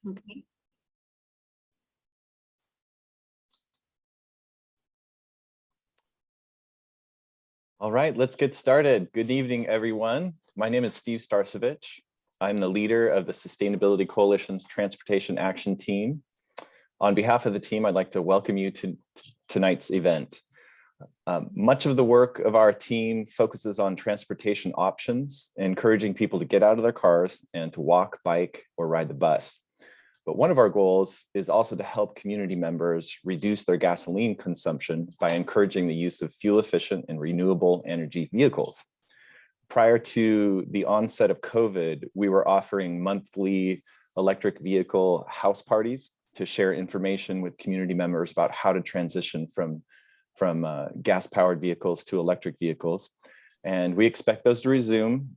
Okay. All right, let's get started. Good evening, everyone. My name is Steve Starcevich. I'm the leader of the Sustainability Coalition's Transportation Action Team. On behalf of the team, I'd like to welcome you to tonight's event. Much of the work of our team focuses on transportation options, encouraging people to get out of their cars and to walk, bike, or ride the bus. But one of our goals is also to help community members reduce their gasoline consumption by encouraging the use of fuel-efficient and renewable energy vehicles. Prior to the onset of COVID, we were offering monthly electric vehicle house parties to share information with community members about how to transition from gas-powered vehicles to electric vehicles. And we expect those to resume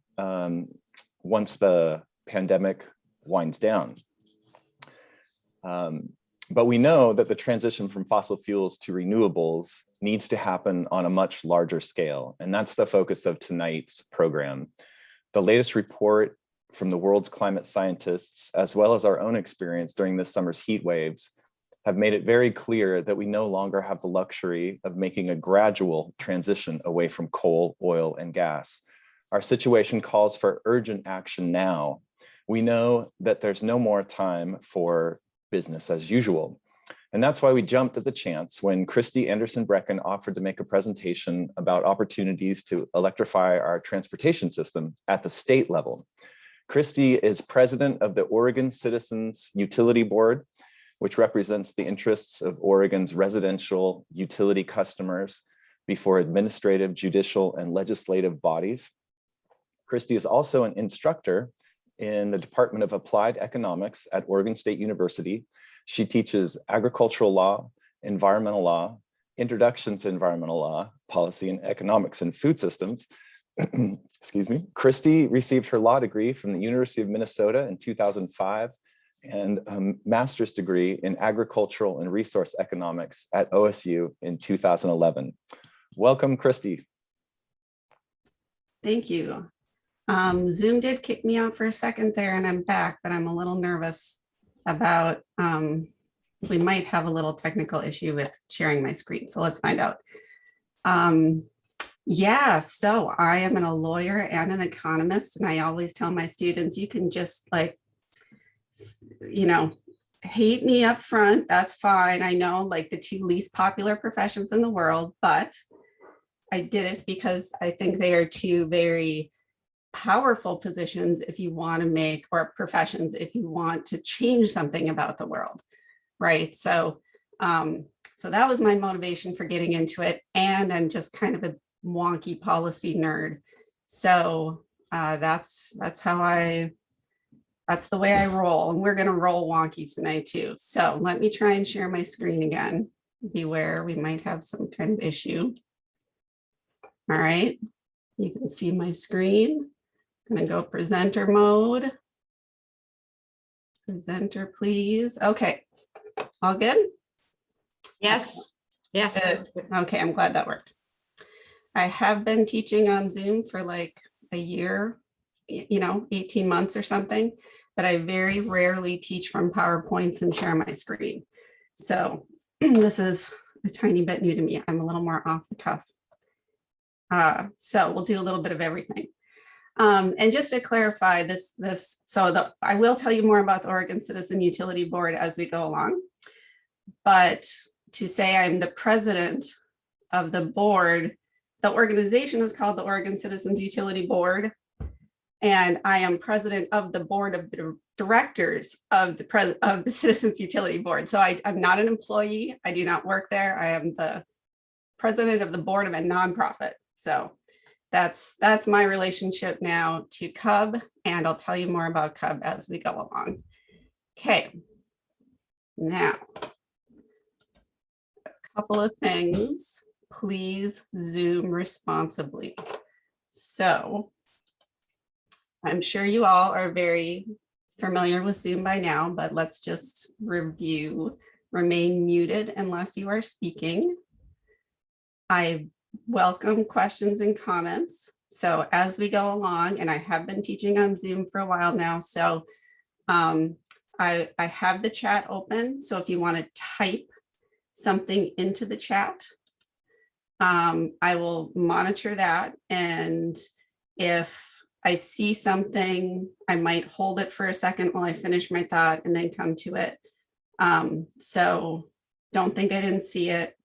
once the pandemic winds down. But we know that the transition from fossil fuels to renewables needs to happen on a much larger scale. And that's the focus of tonight's program. The latest report from the world's climate scientists, as well as our own experience during this summer's heat waves, have made it very clear that we no longer have the luxury of making a gradual transition away from coal, oil, and gas. Our situation calls for urgent action now. We know that there's no more time for business as usual. And that's why we jumped at the chance when Christy Anderson-Brecken offered to make a presentation about opportunities to electrify our transportation system at the state level. Christy is president of the Oregon Citizens Utility Board, which represents the interests of Oregon's residential utility customers before administrative, judicial, and legislative bodies. Christy is also an instructor in the Department of Applied Economics at Oregon State University. She teaches agricultural law, environmental law, introduction to environmental law, policy and economics and food systems. Excuse me. Christy received her law degree from the University of Minnesota in 2005 and a master's degree in agricultural and resource economics at OSU in 2011. Welcome, Christy. Thank you. Zoom did kick me out for a second there and I'm back, but I'm a little nervous about, we might have a little technical issue with sharing my screen. So let's find out. Yeah, so I am a lawyer and an economist, and I always tell my students, you can just like, you know, hate me up front. That's fine. I know, like, the two least popular professions in the world, but I did it because I think they are two very powerful positions if you want to make, or professions if you want to change something about the world, right? So so that was my motivation for getting into it, and I'm just kind of a wonky policy nerd, so that's the way I roll, and we're going to roll wonky tonight too. So let me try and share my screen again. Beware, we might have some kind of issue. All right, you can see my screen. I'm going to go presenter mode. Presenter, please. Okay, all good? Yes, yes. Good. Okay, I'm glad that worked. I have been teaching on Zoom for like a year, 18 months or something, but I very rarely teach from PowerPoints and share my screen. So this is a tiny bit new to me. I'm a little more off the cuff. So we'll do a little bit of everything. And just to clarify I will tell you more about the Oregon Citizen Utility Board as we go along, but to say I'm the president of the board, the organization is called the Oregon Citizens Utility Board, and I am president of the board of the directors of the Citizens Utility Board. So I'm not an employee. I do not work there. I am the president of the board of a nonprofit. So that's my relationship now to CUB, and I'll tell you more about CUB as we go along. Okay, now a couple of things. Please Zoom responsibly. So I'm sure you all are very familiar with Zoom by now, but let's just review. Remain muted unless you are speaking. I welcome questions and comments. So as we go along, and I have been teaching on Zoom for a while now, so I have the chat open, so if you want to type something into the chat, I will monitor that. And if I see something, I might hold it for a second while I finish my thought and then come to it. So don't think I didn't see it.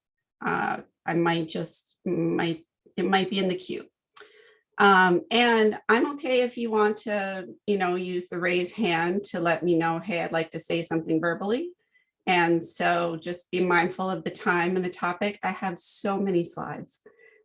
I might it might be in the queue. And I'm okay if you want to, use the raise hand to let me know, hey, I'd like to say something verbally. And so just be mindful of the time and the topic. I have so many slides.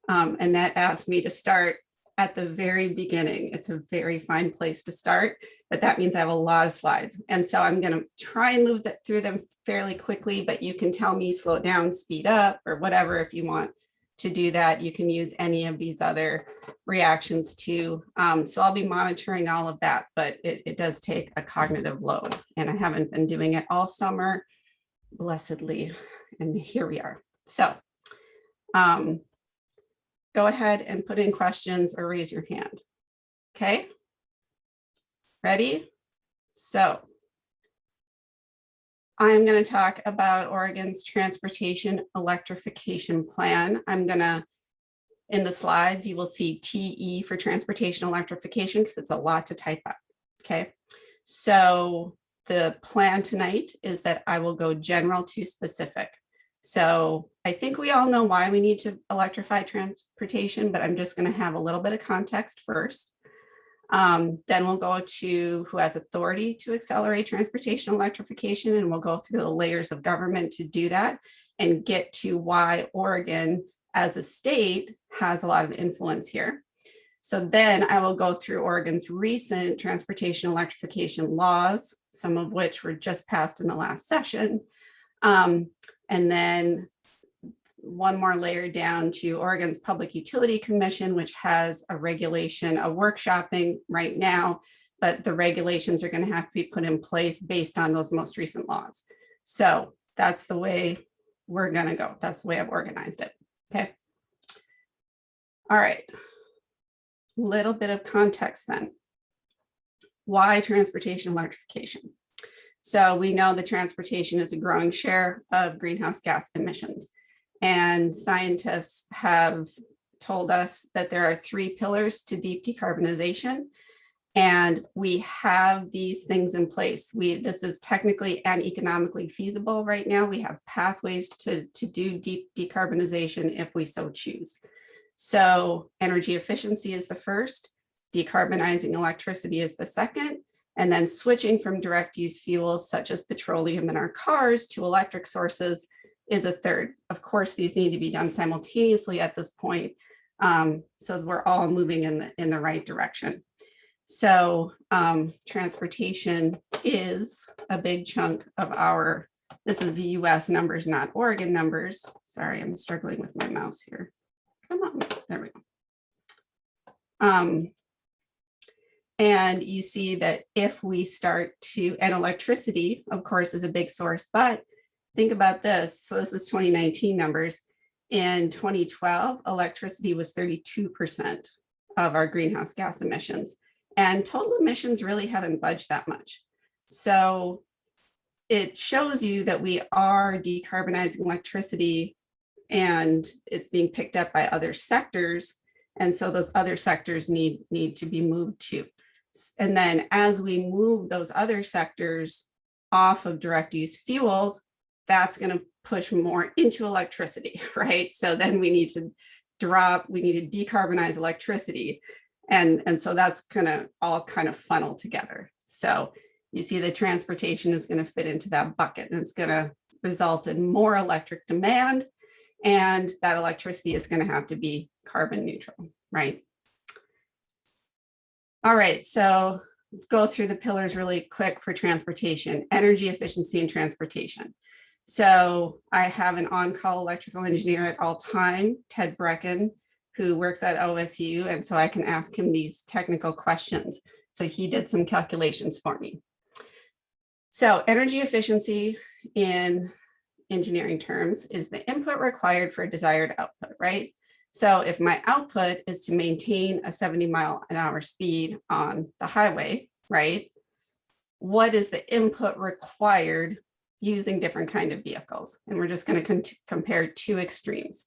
And that asked me to start at the very beginning. It's a very fine place to start, but that means I have a lot of slides. And so I'm going to try and move through them fairly quickly, but you can tell me slow down, speed up, or whatever. If you want to do that, you can use any of these other reactions too. So I'll be monitoring all of that, but it does take a cognitive load, and I haven't been doing it all summer, blessedly, and here we are. So go ahead and put in questions or raise your hand. Okay, ready? So I'm going to talk about Oregon's Transportation Electrification Plan. In the slides, you will see TE for Transportation Electrification because it's a lot to type up. Okay, so the plan tonight is that I will go general to specific. So I think we all know why we need to electrify transportation, but I'm just going to have a little bit of context first. Then we'll go to who has authority to accelerate transportation electrification, and we'll go through the layers of government to do that and get to why Oregon as a state has a lot of influence here. So then I will go through Oregon's recent transportation electrification laws, some of which were just passed in the last session. And then one more layer down to Oregon's Public Utility Commission, which has a regulation, a workshopping right now, but the regulations are going to have to be put in place based on those most recent laws. So that's the way we're going to go. That's the way I've organized it. Okay. All right. Little bit of context then. Why transportation electrification? So we know that transportation is a growing share of greenhouse gas emissions. And scientists have told us that there are 3 pillars to deep decarbonization. And we have these things in place. This is technically and economically feasible right now. We have pathways to do deep decarbonization if we so choose. So energy efficiency is the first, decarbonizing electricity is the second, and then switching from direct use fuels such as petroleum in our cars to electric sources is a third. Of course, these need to be done simultaneously at this point, so we're all moving in the right direction. So transportation is a big chunk of this is the US numbers, not Oregon numbers. Sorry, I'm struggling with my mouse here. Come on, there we go. And you see that if we start to, and electricity, of course, is a big source, but think about this. So this is 2019 numbers. In 2012, electricity was 32% of our greenhouse gas emissions, and total emissions really haven't budged that much. So it shows you that we are decarbonizing electricity and it's being picked up by other sectors. And so those other sectors need to be moved too. And then as we move those other sectors off of direct use fuels, that's going to push more into electricity, right? So then we need to decarbonize electricity. And so that's gonna all kind of funnel together. So you see the transportation is going to fit into that bucket, and it's going to result in more electric demand, and that electricity is going to have to be carbon neutral, right? All right, so go through the pillars really quick for transportation: energy efficiency and transportation. So I have an on-call electrical engineer at all time, Ted Brecken, who works at OSU, and so I can ask him these technical questions. So he did some calculations for me. So energy efficiency in engineering terms is the input required for a desired output, right? So if my output is to maintain a 70 mile an hour speed on the highway, right? what is the input required using different kind of vehicles. And we're just going to compare two extremes.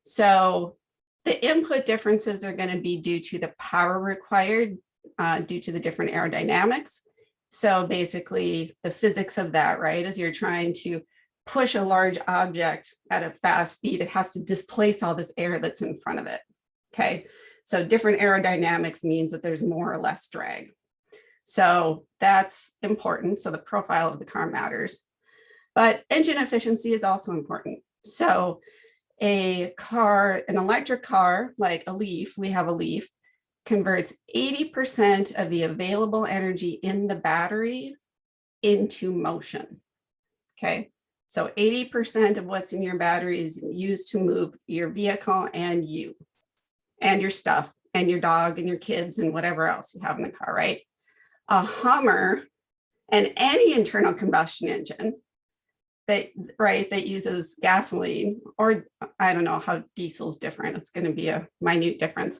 So the input differences are going to be due to the power required due to the different aerodynamics. So basically the physics of that, right, as you're trying to push a large object at a fast speed, it has to displace all this air that's in front of it. Okay, so different aerodynamics means that there's more or less drag. So that's important. So the profile of the car matters. But engine efficiency is also important. So an electric car like a Leaf, we have a Leaf, converts 80% of the available energy in the battery into motion. Okay, so 80% of what's in your battery is used to move your vehicle and you and your stuff and your dog and your kids and whatever else you have in the car, right? A Hummer and any internal combustion engine that uses gasoline, or I don't know how diesel is different. It's going to be a minute difference.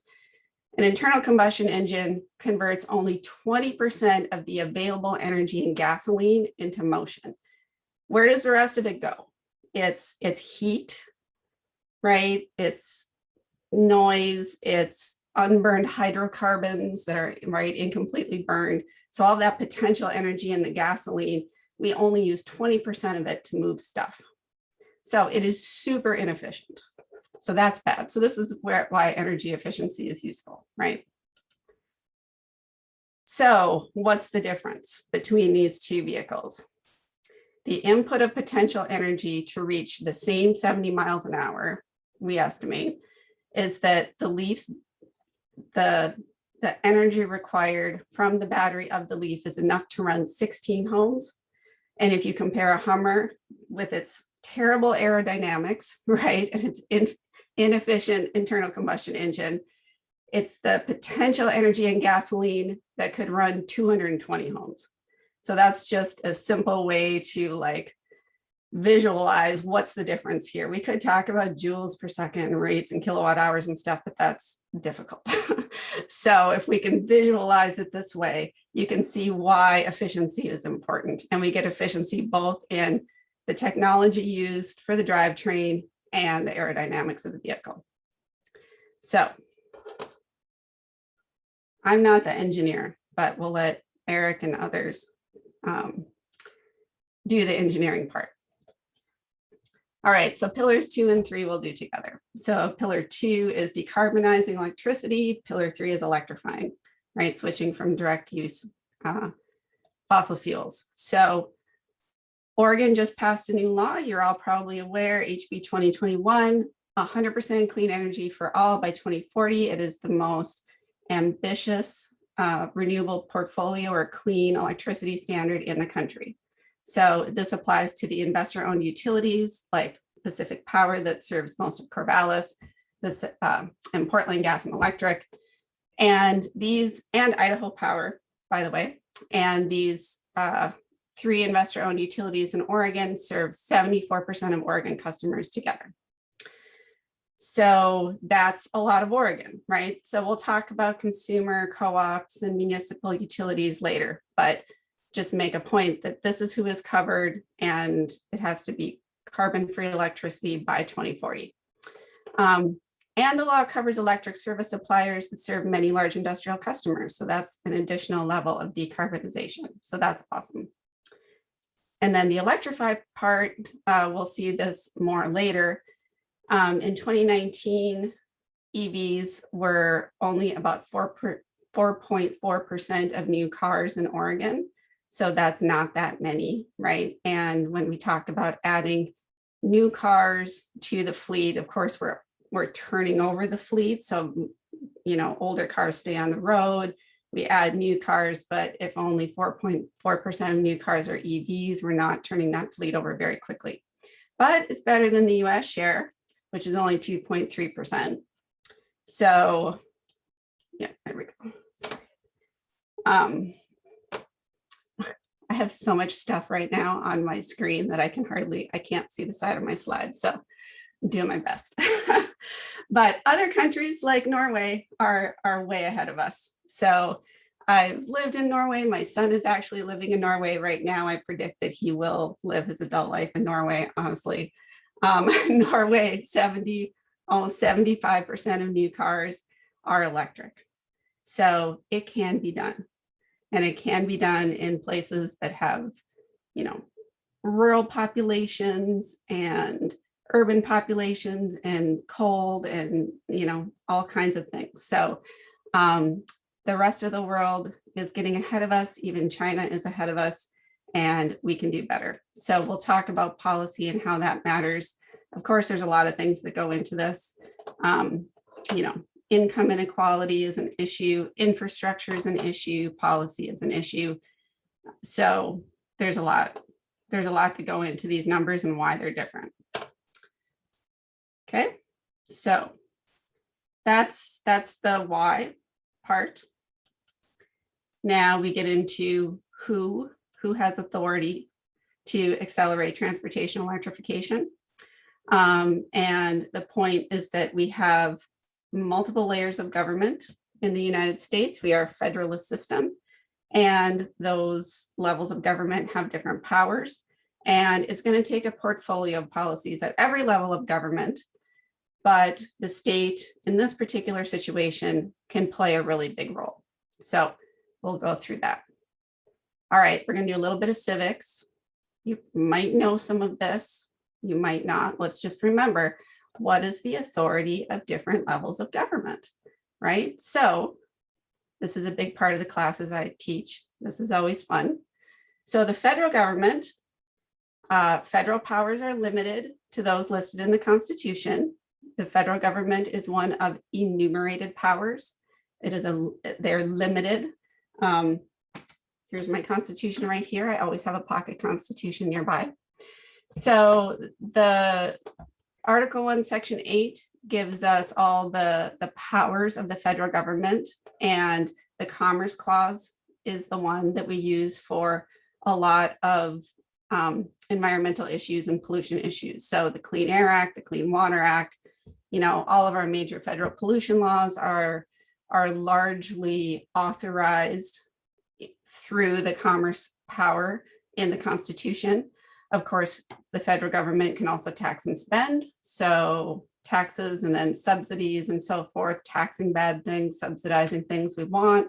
An internal combustion engine converts only 20% of the available energy in gasoline into motion. Where does the rest of it go? It's heat, right? It's noise, it's unburned hydrocarbons that are incompletely burned. So all that potential energy in the gasoline, we only use 20% of it to move stuff. So it is super inefficient. So that's bad. So this is why energy efficiency is useful, right? So what's the difference between these two vehicles? The input of potential energy to reach the same 70 miles an hour, we estimate, is that the Leaf's, the energy required from the battery of the Leaf is enough to run 16 homes. And if you compare a Hummer with its terrible aerodynamics, right, and its inefficient internal combustion engine, it's the potential energy in gasoline that could run 220 homes. So that's just a simple way to like visualize what's the difference here. We could talk about joules per second rates and kilowatt hours and stuff, but that's difficult. So if we can visualize it this way, you can see why efficiency is important. And we get efficiency both in the technology used for the drivetrain and the aerodynamics of the vehicle. So I'm not the engineer, but we'll let Eric and others do the engineering part. All right, so pillars 2 and 3 we'll do together. So pillar 2 is decarbonizing electricity. Pillar 3 is electrifying, right? Switching from direct use fossil fuels. So Oregon just passed a new law. You're all probably aware, HB 2021, 100% clean energy for all by 2040. It is the most ambitious renewable portfolio or clean electricity standard in the country. So this applies to the investor-owned utilities like Pacific Power that serves most of Corvallis, and Portland Gas and Electric, and Idaho Power, by the way. And these 3 investor-owned utilities in Oregon serve 74% of Oregon customers together. So that's a lot of Oregon, right? So we'll talk about consumer co-ops and municipal utilities later, but just make a point that this is who is covered and it has to be carbon-free electricity by 2040. And the law covers electric service suppliers that serve many large industrial customers. So that's an additional level of decarbonization. So that's awesome. And then the electrify part, we'll see this more later. In 2019, EVs were only about 4.4% of new cars in Oregon. So that's not that many, right? And when we talk about adding new cars to the fleet, of course, we're turning over the fleet. So, older cars stay on the road. We add new cars, but if only 4.4% of new cars are EVs, we're not turning that fleet over very quickly. But it's better than the US share, which is only 2.3%. So, yeah, there we go. Sorry. I have so much stuff right now on my screen that I can't see the side of my slide. So I'm doing my best. But other countries like Norway are way ahead of us. So I've lived in Norway. My son is actually living in Norway right now. I predict that he will live his adult life in Norway, honestly. Norway, almost 75% of new cars are electric. So it can be done. And it can be done in places that have, rural populations and urban populations and cold and, all kinds of things. So the rest of the world is getting ahead of us. Even China is ahead of us, and we can do better. So we'll talk about policy and how that matters. Of course, there's a lot of things that go into this. Income inequality is an issue, infrastructure is an issue, policy is an issue. So there's a lot to go into these numbers and why they're different. Okay, so that's the why part. Now we get into who has authority to accelerate transportation electrification. And the point is that we have multiple layers of government in the United States. We are a federalist system, and those levels of government have different powers. And it's going to take a portfolio of policies at every level of government. But the state in this particular situation can play a really big role. So we'll go through that. All right, we're going to do a little bit of civics. You might know some of this, you might not. Let's just remember, what is the authority of different levels of government, right? So this is a big part of the classes I teach. This is always fun. So the federal government, federal powers are limited to those listed in the Constitution. The federal government is one of enumerated powers. They're limited. Here's my Constitution right here. I always have a pocket Constitution nearby. So the Article 1, Section 8 gives us all the powers of the federal government, and the Commerce Clause is the one that we use for a lot of environmental issues and pollution issues. So the Clean Air Act, the Clean Water Act, all of our major federal pollution laws are largely authorized through the commerce power in the Constitution. Of course, the federal government can also tax and spend. So taxes and then subsidies and so forth, taxing bad things, subsidizing things we want.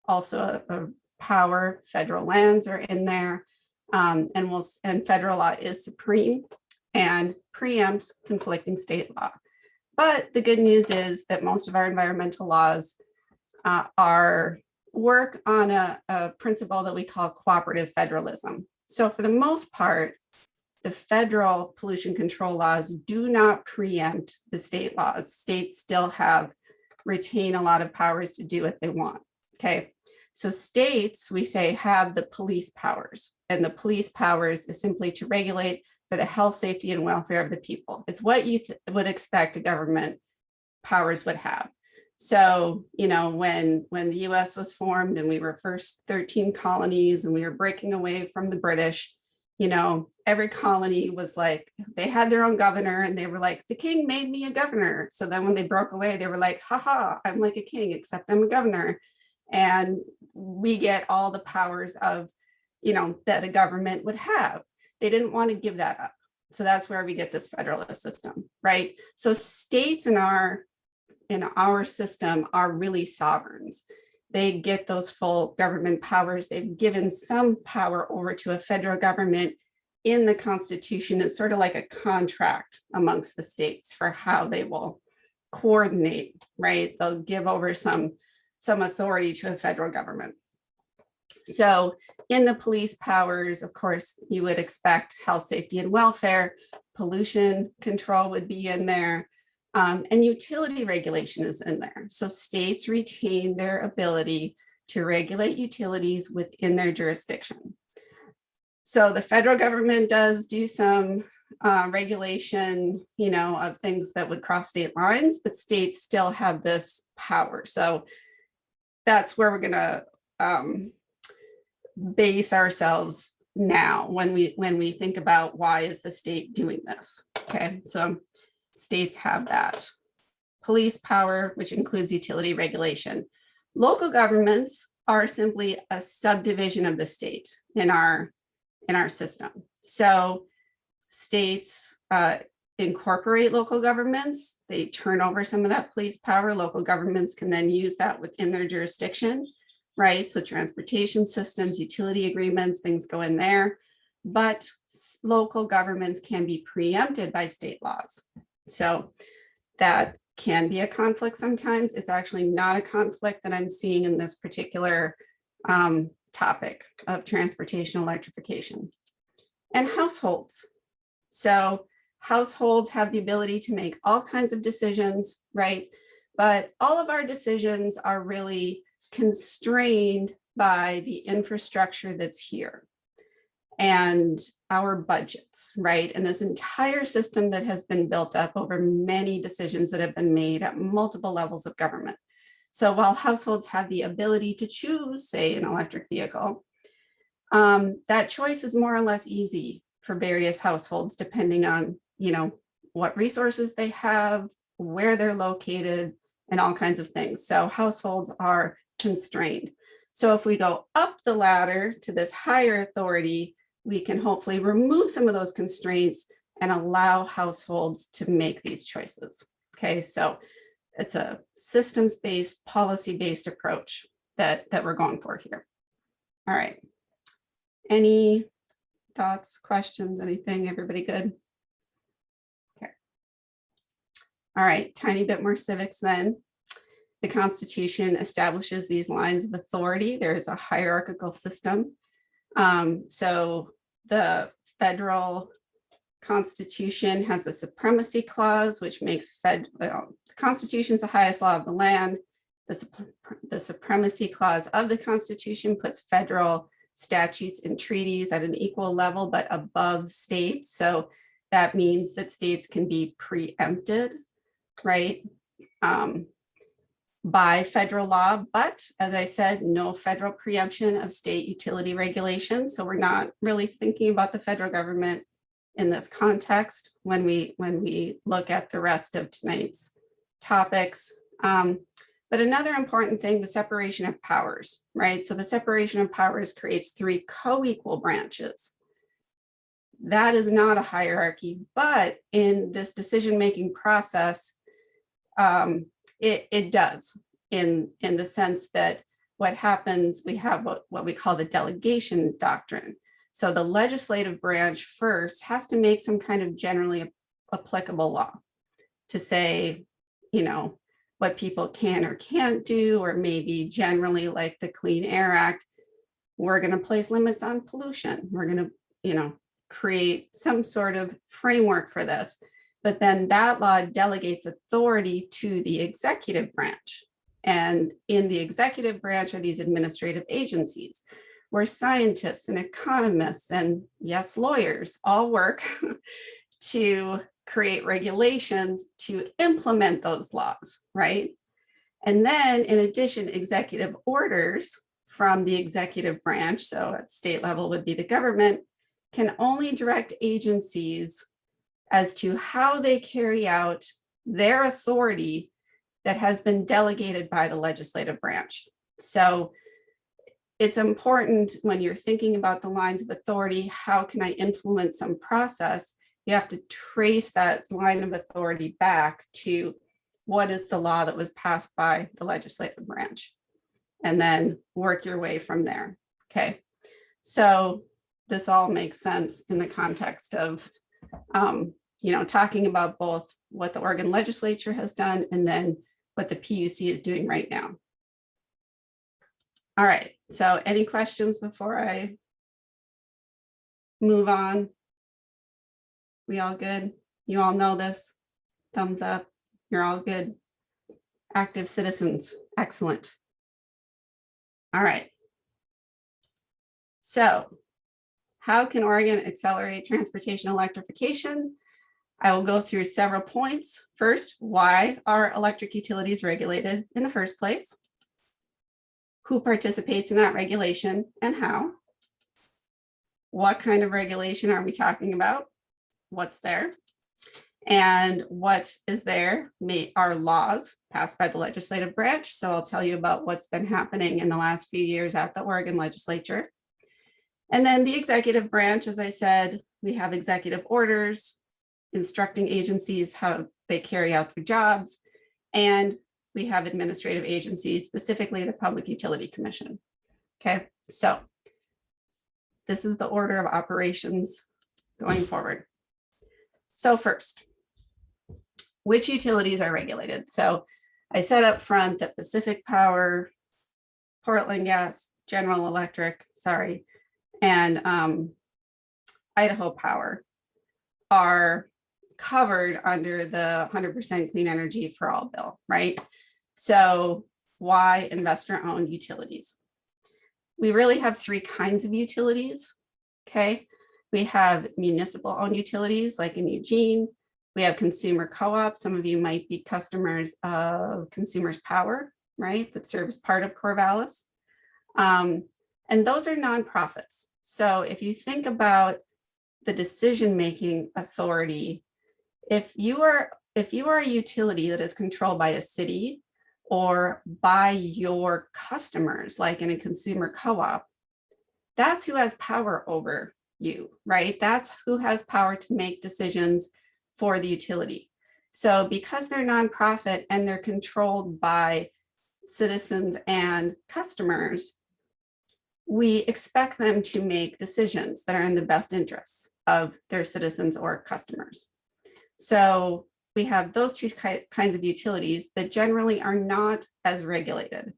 Also a power, federal lands are in there. And federal law is supreme and preempts conflicting state law. But the good news is that most of our environmental laws work on a principle that we call cooperative federalism. So for the most part, the federal pollution control laws do not preempt the state laws. States still retain a lot of powers to do what they want. Okay, so states, we say, have the police powers, and the police powers is simply to regulate for the health, safety, and welfare of the people. It's what you would expect a government powers would have. So, when the US was formed and we were first 13 colonies and we were breaking away from the British, every colony was like, they had their own governor and they were like, the king made me a governor. So then when they broke away, they were like, haha, I'm like a king, except I'm a governor. And we get all the powers of, that a government would have. They didn't want to give that up. So that's where we get this federalist system, right? So states in our system are really sovereigns. They get those full government powers. They've given some power over to a federal government in the Constitution. It's sort of like a contract amongst the states for how they will coordinate, right? They'll give over some authority to a federal government. So in the police powers, of course, you would expect health, safety, and welfare. Pollution control would be in there. And utility regulation is in there. So states retain their ability to regulate utilities within their jurisdiction. So the federal government does do some regulation, of things that would cross state lines, but states still have this power. So that's where we're going to base ourselves now when we think about why is the state doing this. Okay, so states have that. Police power, which includes utility regulation. Local governments are simply a subdivision of the state in our system. So states incorporate local governments, they turn over some of that police power. Local governments can then use that within their jurisdiction, right? So transportation systems, utility agreements, things go in there, but local governments can be preempted by state laws. So that can be a conflict sometimes. It's actually not a conflict that I'm seeing in this particular topic of transportation electrification. And households. So households have the ability to make all kinds of decisions, right? But all of our decisions are really constrained by the infrastructure that's here and our budgets, right? And this entire system that has been built up over many decisions that have been made at multiple levels of government. So while households have the ability to choose, say, an electric vehicle, that choice is more or less easy for various households, depending on, what resources they have, where they're located, and all kinds of things. So households are constrained. So if we go up the ladder to this higher authority, we can hopefully remove some of those constraints and allow households to make these choices. Okay, so it's a systems-based, policy-based approach that we're going for here. All right. Any thoughts, questions, anything? Everybody good? Okay. All right, tiny bit more civics then. The Constitution establishes these lines of authority. There is a hierarchical system. So the federal Constitution has a supremacy clause, which makes the Constitution is the highest law of the land. The supremacy clause of the Constitution puts federal statutes and treaties at an equal level, but above states. So that means that states can be preempted, right? By federal law, but as I said, no federal preemption of state utility regulations. So we're not really thinking about the federal government in this context when we look at the rest of tonight's topics. But another important thing, the separation of powers, right? So the separation of powers creates three co-equal branches. That is not a hierarchy, but in this decision-making process, it does in the sense that what happens, we have what we call the delegation doctrine. So the legislative branch first has to make some kind of generally applicable law to say, what people can or can't do, or maybe generally like the Clean Air Act, we're going to place limits on pollution. We're going to, create some sort of framework for this. But then that law delegates authority to the executive branch. And in the executive branch are these administrative agencies where scientists and economists and yes, lawyers all work to create regulations to implement those laws, right? And then in addition, executive orders from the executive branch, so at state level would be the government, can only direct agencies as to how they carry out their authority that has been delegated by the legislative branch. So it's important when you're thinking about the lines of authority, how can I influence some process? You have to trace that line of authority back to what is the law that was passed by the legislative branch, and then work your way from there. Okay, so this all makes sense in the context of talking about both what the Oregon legislature has done and then what the PUC is doing right now. All right, so any questions before I move on? We all good? You all know this? Thumbs up. You're all good. Active citizens. Excellent. All right. So how can Oregon accelerate transportation electrification? I will go through several points. First, why are electric utilities regulated in the first place? Who participates in that regulation and how? What kind of regulation are we talking about? What's there? And what is there are laws passed by the legislative branch. So I'll tell you about what's been happening in the last few years at the Oregon legislature. And then the executive branch, as I said, we have executive orders instructing agencies how they carry out their jobs. And we have administrative agencies, specifically the Public Utility Commission. Okay, so this is the order of operations going forward. So first, which utilities are regulated? So I said up front that Pacific Power, Portland Gas, General Electric, sorry, and Idaho Power are covered under the 100% clean energy for all bill, right? So why investor-owned utilities? We really have three kinds of utilities, okay? We have municipal-owned utilities like in Eugene. We have consumer co-ops. Some of you might be customers of Consumers Power, right? That serves part of Corvallis. And those are nonprofits. So if you think about the decision-making authority, if you are a utility that is controlled by a city or by your customers, like in a consumer co-op, that's who has power over you, right? That's who has power to make decisions for the utility. So because they're nonprofit and they're controlled by citizens and customers, we expect them to make decisions that are in the best interests of their citizens or customers. So we have those two kinds of utilities that generally are not as regulated.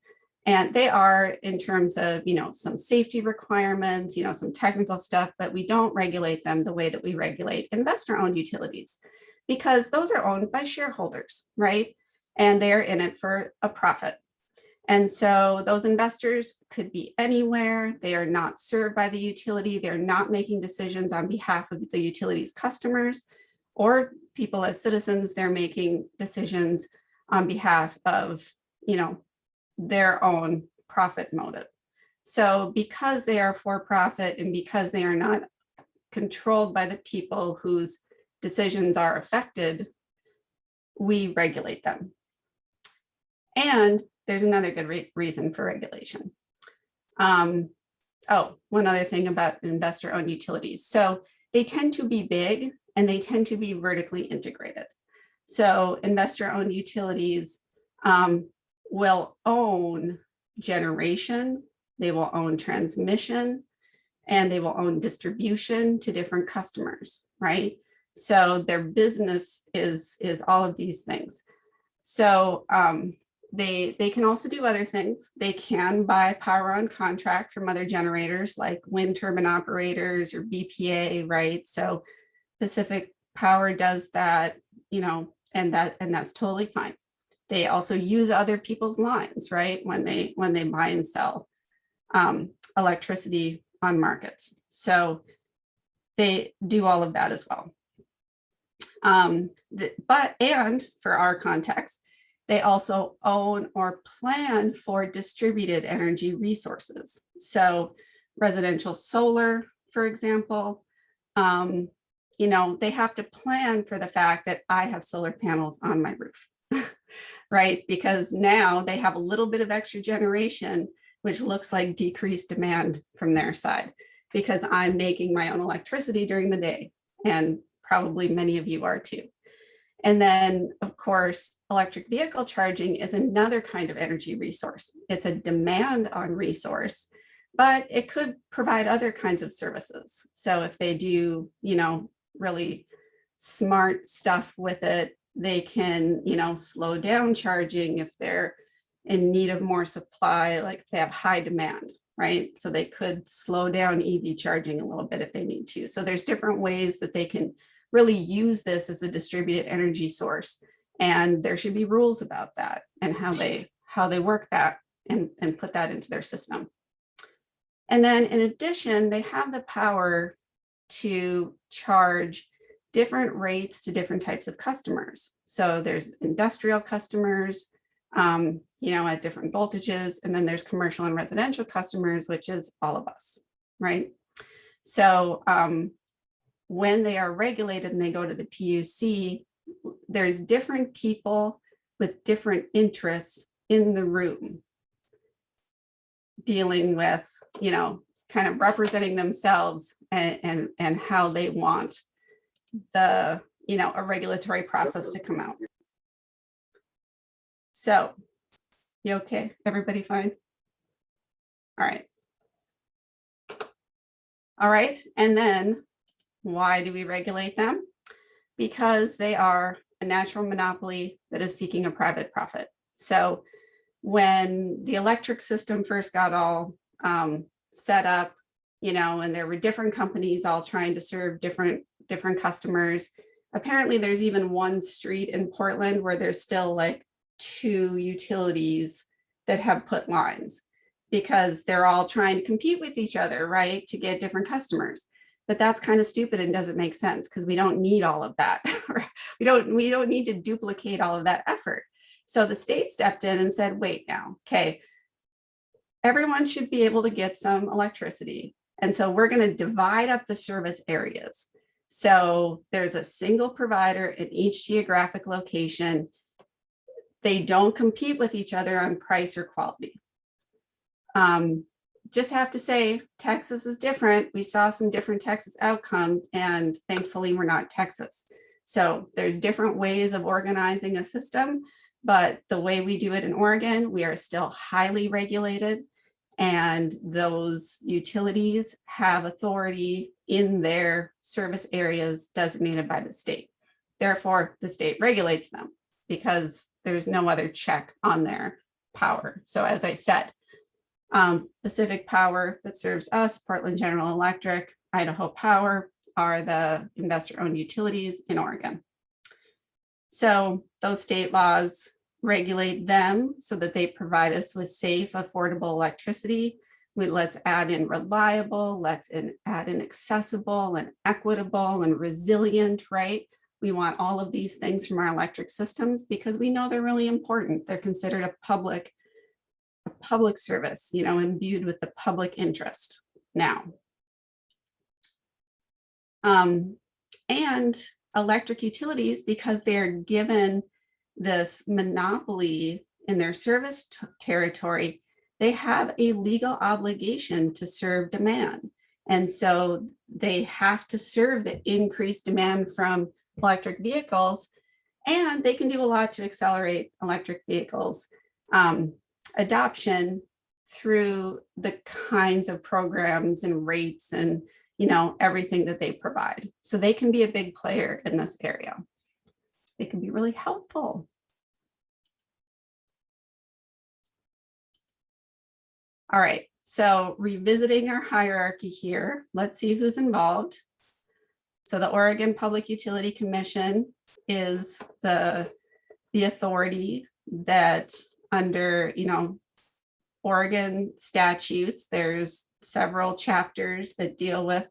And they are in terms of, some safety requirements, some technical stuff, but we don't regulate them the way that we regulate investor-owned utilities, because those are owned by shareholders, right? And they're in it for a profit. And so those investors could be anywhere. They are not served by the utility. They're not making decisions on behalf of the utility's customers or people as citizens. They're making decisions on behalf of, their own profit motive. So because they are for profit and because they are not controlled by the people whose decisions are affected, we regulate them. And there's another good reason for regulation. One other thing about investor-owned utilities. So they tend to be big and they tend to be vertically integrated. So investor-owned utilities will own generation, they will own transmission, and they will own distribution to different customers, right? So their business is all of these things. So they can also do other things. They can buy power on contract from other generators like wind turbine operators or BPA, right? So Pacific Power does that, and that's totally fine. They also use other people's lines, right? When they buy and sell electricity on markets. So they do all of that as well. And for our context, they also own or plan for distributed energy resources. So residential solar, for example, they have to plan for the fact that I have solar panels on my roof, right? Because now they have a little bit of extra generation, which looks like decreased demand from their side, because I'm making my own electricity during the day, and probably many of you are too. And then, of course, electric vehicle charging is another kind of energy resource. It's a demand on resource, but it could provide other kinds of services. So if they do, really smart stuff with it, they can, slow down charging if they're in need of more supply, like if they have high demand, right? So they could slow down EV charging a little bit if they need to. So there's different ways that they can really use this as a distributed energy source. And there should be rules about that and how they work that and put that into their system. And then in addition, they have the power to charge different rates to different types of customers. So there's industrial customers, at different voltages, and then there's commercial and residential customers, which is all of us, right? So when they are regulated and they go to the PUC, there's different people with different interests in the room dealing with, you know, kind of representing themselves and how they want the, you know, a regulatory process to come out. So, you okay? Everybody fine? All right. All right. And then why do we regulate them? Because they are a natural monopoly that is seeking a private profit. So when the electric system first got all set up, you know, and there were different companies all trying to serve different customers. Apparently there's even one street in Portland where there's still like 2 utilities that have put lines because they're all trying to compete with each other, right, to get different customers. But that's kind of stupid and doesn't make sense because we don't need all of that. we don't need to duplicate all of that effort. So the state stepped in and said, wait now, okay, everyone should be able to get some electricity. And so we're going to divide up the service areas. So there's a single provider in each geographic location. They don't compete with each other on price or quality. Just have to say, Texas is different. We saw some different Texas outcomes, and thankfully we're not Texas. So there's different ways of organizing a system, but the way we do it in Oregon, we are still highly regulated, and those utilities have authority in their service areas designated by the state. Therefore, the state regulates them because there's no other check on their power. So as I said, Pacific Power that serves us, Portland General Electric, Idaho Power are the investor-owned utilities in Oregon. So those state laws regulate them so that they provide us with safe, affordable electricity. Let's add in reliable, let's add in accessible and equitable and resilient, right? We want all of these things from our electric systems because we know they're really important. They're considered a public service, you know, imbued with the public interest now. And electric utilities, because they're given this monopoly in their service territory, they have a legal obligation to serve demand. And so they have to serve the increased demand from electric vehicles, and they can do a lot to accelerate electric vehicles adoption through the kinds of programs and rates and, you know, everything that they provide. So they can be a big player in this area. They can be really helpful. All right, so revisiting our hierarchy here, let's see who's involved. So the Oregon Public Utility Commission is the authority that under, you know, Oregon statutes, there's several chapters that deal with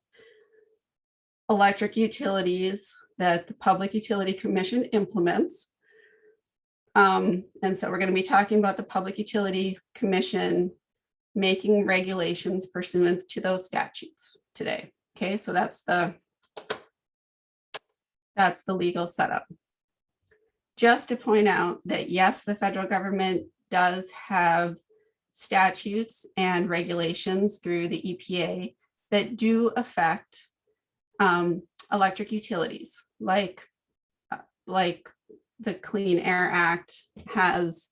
electric utilities that the Public Utility Commission implements. And so we're going to be talking about the Public Utility Commission making regulations pursuant to those statutes today. Okay, so that's the legal setup. Just to point out that yes, the federal government does have statutes and regulations through the EPA that do affect electric utilities, like the Clean Air Act has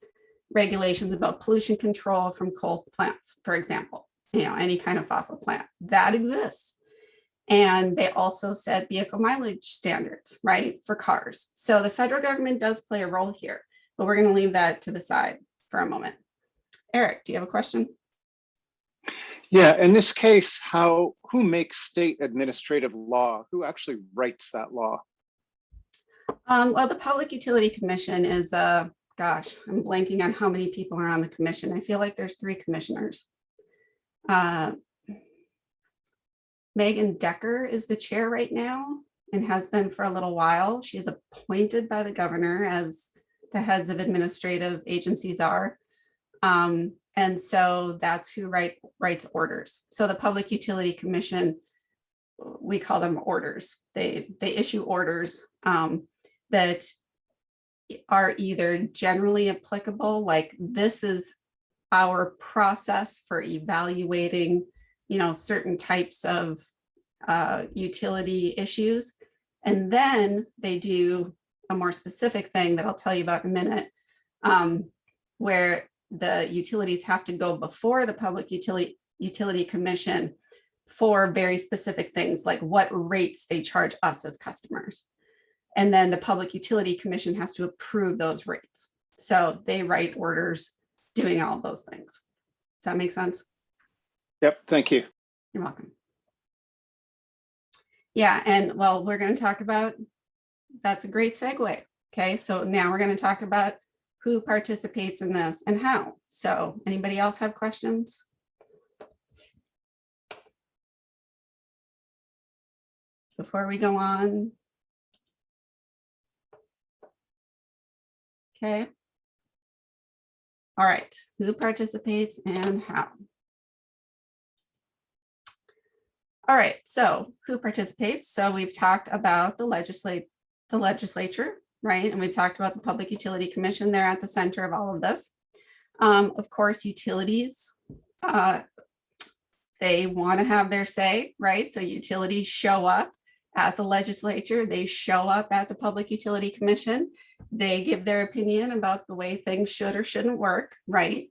regulations about pollution control from coal plants, for example, you know, any kind of fossil plant that exists. And they also set vehicle mileage standards, right, for cars. So the federal government does play a role here, but we're going to leave that to the side for a moment. Eric, do you have a question? Yeah, in this case, who makes state administrative law? Who actually writes that law? Well, the Public Utility Commission is, gosh, I'm blanking on how many people are on the commission. I feel like there's 3 commissioners. Megan Decker is the chair right now and has been for a little while. She is appointed by the governor, as the heads of administrative agencies are. And so that's who writes orders. So the Public Utility Commission, we call them orders. They issue orders that are either generally applicable, like this is our process for evaluating, certain types of utility issues. And then they do a more specific thing that I'll tell you about in a minute, where the utilities have to go before the Public Utility Commission for very specific things, like what rates they charge us as customers. And then the Public Utility Commission has to approve those rates. So they write orders doing all of those things. Does that make sense? Yep, thank you. You're welcome. Yeah, and well, we're going to talk about, that's a great segue. Okay, so now we're going to talk about who participates in this and how. So anybody else have questions? Before we go on. Okay. All right, who participates and how? All right, so who participates? So we've talked about the legislature, right? And we've talked about the Public Utility Commission. They're at the center of all of this. Of course, utilities, they want to have their say, right? So utilities show up at the legislature, they show up at the Public Utility Commission, they give their opinion about the way things should or shouldn't work, right?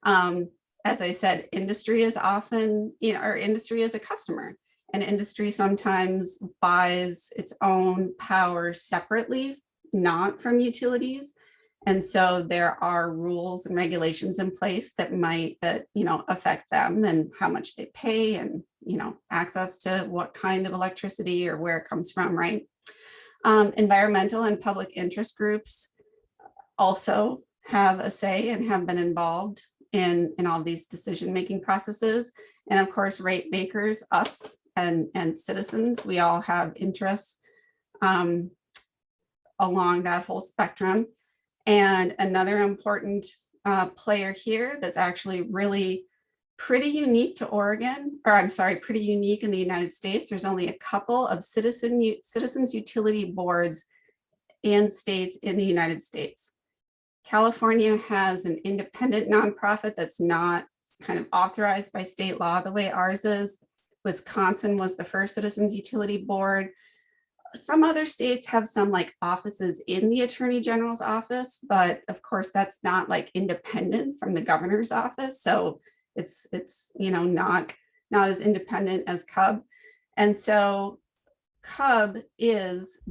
As I said, industry is often, our industry is a customer, and industry sometimes buys its own power separately, not from utilities. And so there are rules and regulations in place that might affect them and how much they pay and, access to what kind of electricity or where it comes from, right? Environmental and public interest groups also have a say and have been involved in all these decision-making processes. And of course, rate makers, us and citizens, we all have interests along that whole spectrum. And another important player here that's actually really pretty unique to Oregon, or I'm sorry, pretty unique in the United States. There's only a couple of citizens utility boards in states in the United States. California has an independent nonprofit that's not kind of authorized by state law the way ours is. Wisconsin was the first citizens utility board. Some other states have some like offices in the Attorney General's office, but of course that's not like independent from the governor's office. So it's not as independent as CUB. And so CUB is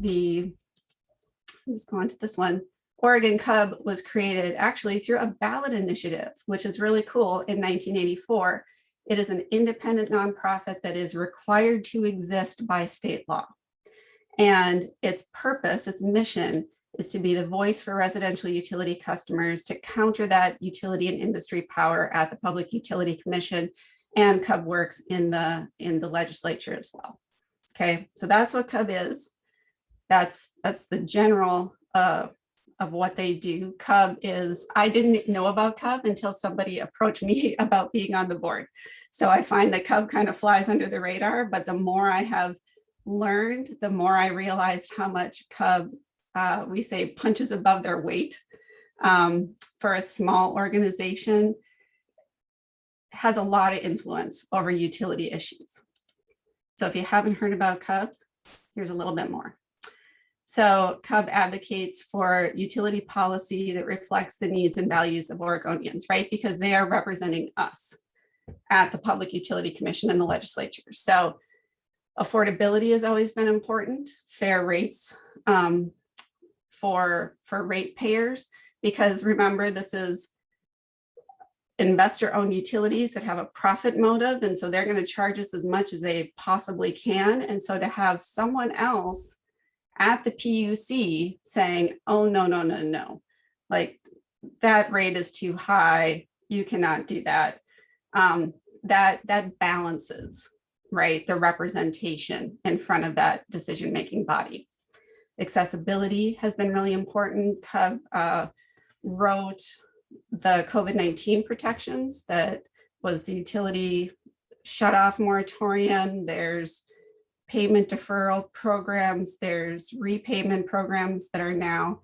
let's go on to this one. Oregon CUB was created actually through a ballot initiative, which is really cool, in 1984. It is an independent nonprofit that is required to exist by state law. And its purpose, its mission, is to be the voice for residential utility customers to counter that utility and industry power at the Public Utility Commission, and CUB works in the legislature as well. Okay, so that's what CUB is. That's the general of what they do. CUB is, I didn't know about CUB until somebody approached me about being on the board. So I find that CUB kind of flies under the radar, but the more I have learned, the more I realized how much CUB, we say, punches above their weight. For a small organization, has a lot of influence over utility issues. So if you haven't heard about CUB, here's a little bit more. So CUB advocates for utility policy that reflects the needs and values of Oregonians, right? Because they are representing us at the Public Utility Commission and the legislature. So affordability has always been important, fair rates for ratepayers, because remember, this is investor-owned utilities that have a profit motive, and so they're going to charge us as much as they possibly can. And so to have someone else at the PUC saying, oh, no, like that rate is too high, you cannot do that, that balances, right, the representation in front of that decision-making body. Accessibility has been really important. CUB wrote the COVID-19 protections, that was the utility shut-off moratorium. There's payment deferral programs, there's repayment programs that are now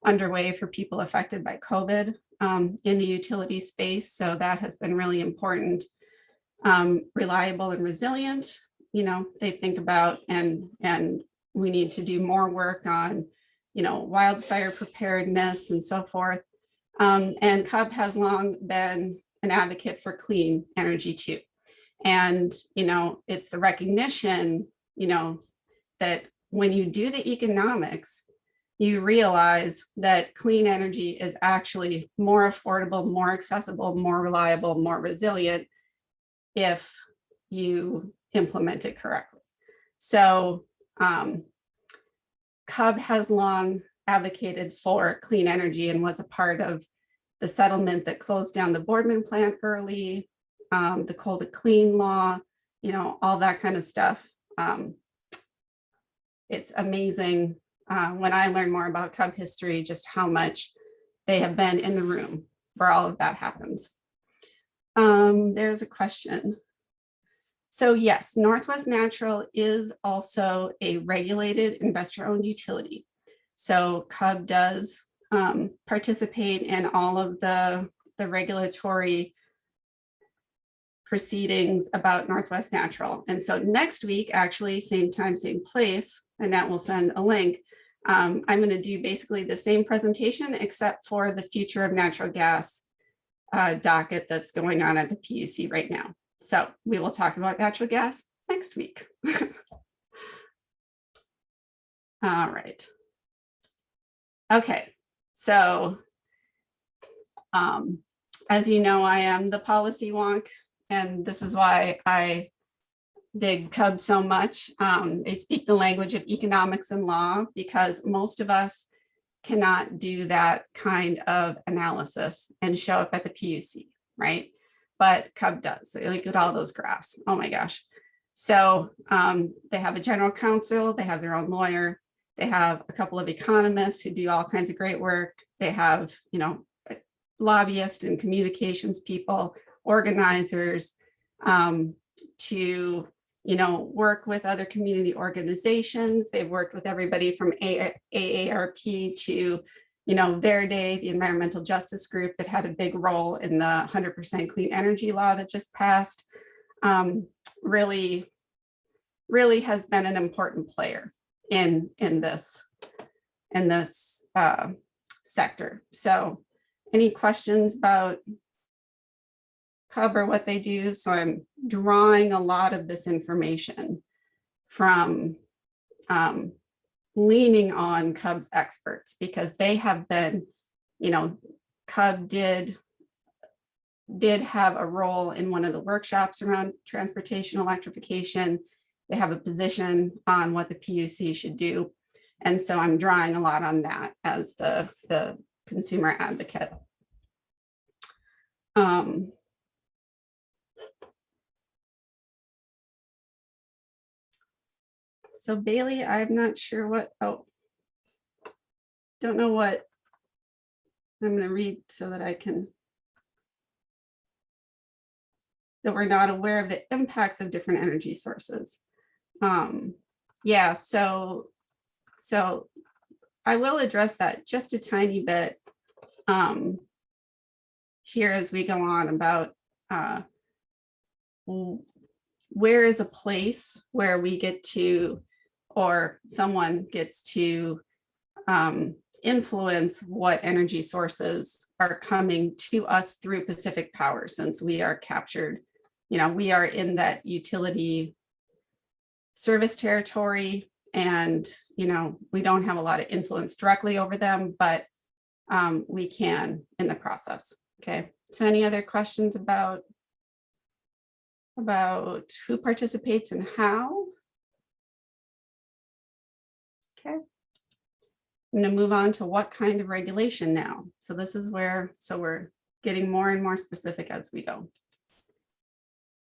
underway for people affected by COVID in the utility space. So that has been really important. Reliable and resilient, they think about, and we need to do more work on, wildfire preparedness and so forth. And CUB has long been an advocate for clean energy too. And, it's the recognition, that when you do the economics, you realize that clean energy is actually more affordable, more accessible, more reliable, more resilient if you implement it correctly. So CUB has long advocated for clean energy and was a part of the settlement that closed down the Boardman plant early, the coal to clean law, all that kind of stuff. It's amazing when I learn more about CUB history, just how much they have been in the room where all of that happens. There's a question. So yes, Northwest Natural is also a regulated investor-owned utility. So CUB does participate in all of the regulatory proceedings about Northwest Natural. And so next week, actually, same time, same place, Annette will send a link. I'm going to do basically the same presentation, except for the future of natural gas docket that's going on at the PUC right now. So we will talk about natural gas next week. All right. Okay, so as you know, I am the policy wonk, and this is why I dig CUB so much. They speak the language of economics and law, because most of us cannot do that kind of analysis and show up at the PUC, right? But CUB does. So look at all those graphs. Oh my gosh. So they have a general counsel, they have their own lawyer, they have a couple of economists who do all kinds of great work. They have, lobbyists and communications people, organizers to, work with other community organizations. They've worked with everybody from AARP to, their day, the environmental justice group that had a big role in the 100% clean energy law that just passed. Really has been an important player in this sector. So any questions about CUB or what they do? So I'm drawing a lot of this information from leaning on CUB's experts, because they have been, CUB did have a role in one of the workshops around transportation electrification. They have a position on what the PUC should do. And so I'm drawing a lot on that as the consumer advocate. So Bailey, I'm not sure what, don't know what I'm going to read so that I can, that we're not aware of the impacts of different energy sources. Yeah, so I will address that just a tiny bit here as we go on about where is a place where we get to, or someone gets to influence what energy sources are coming to us through Pacific Power, since we are captured, we are in that utility service territory, and we don't have a lot of influence directly over them, but we can in the process. Okay, so any other questions about who participates and how? Okay, I'm going to move on to what kind of regulation now. So this is where, so we're getting more and more specific as we go.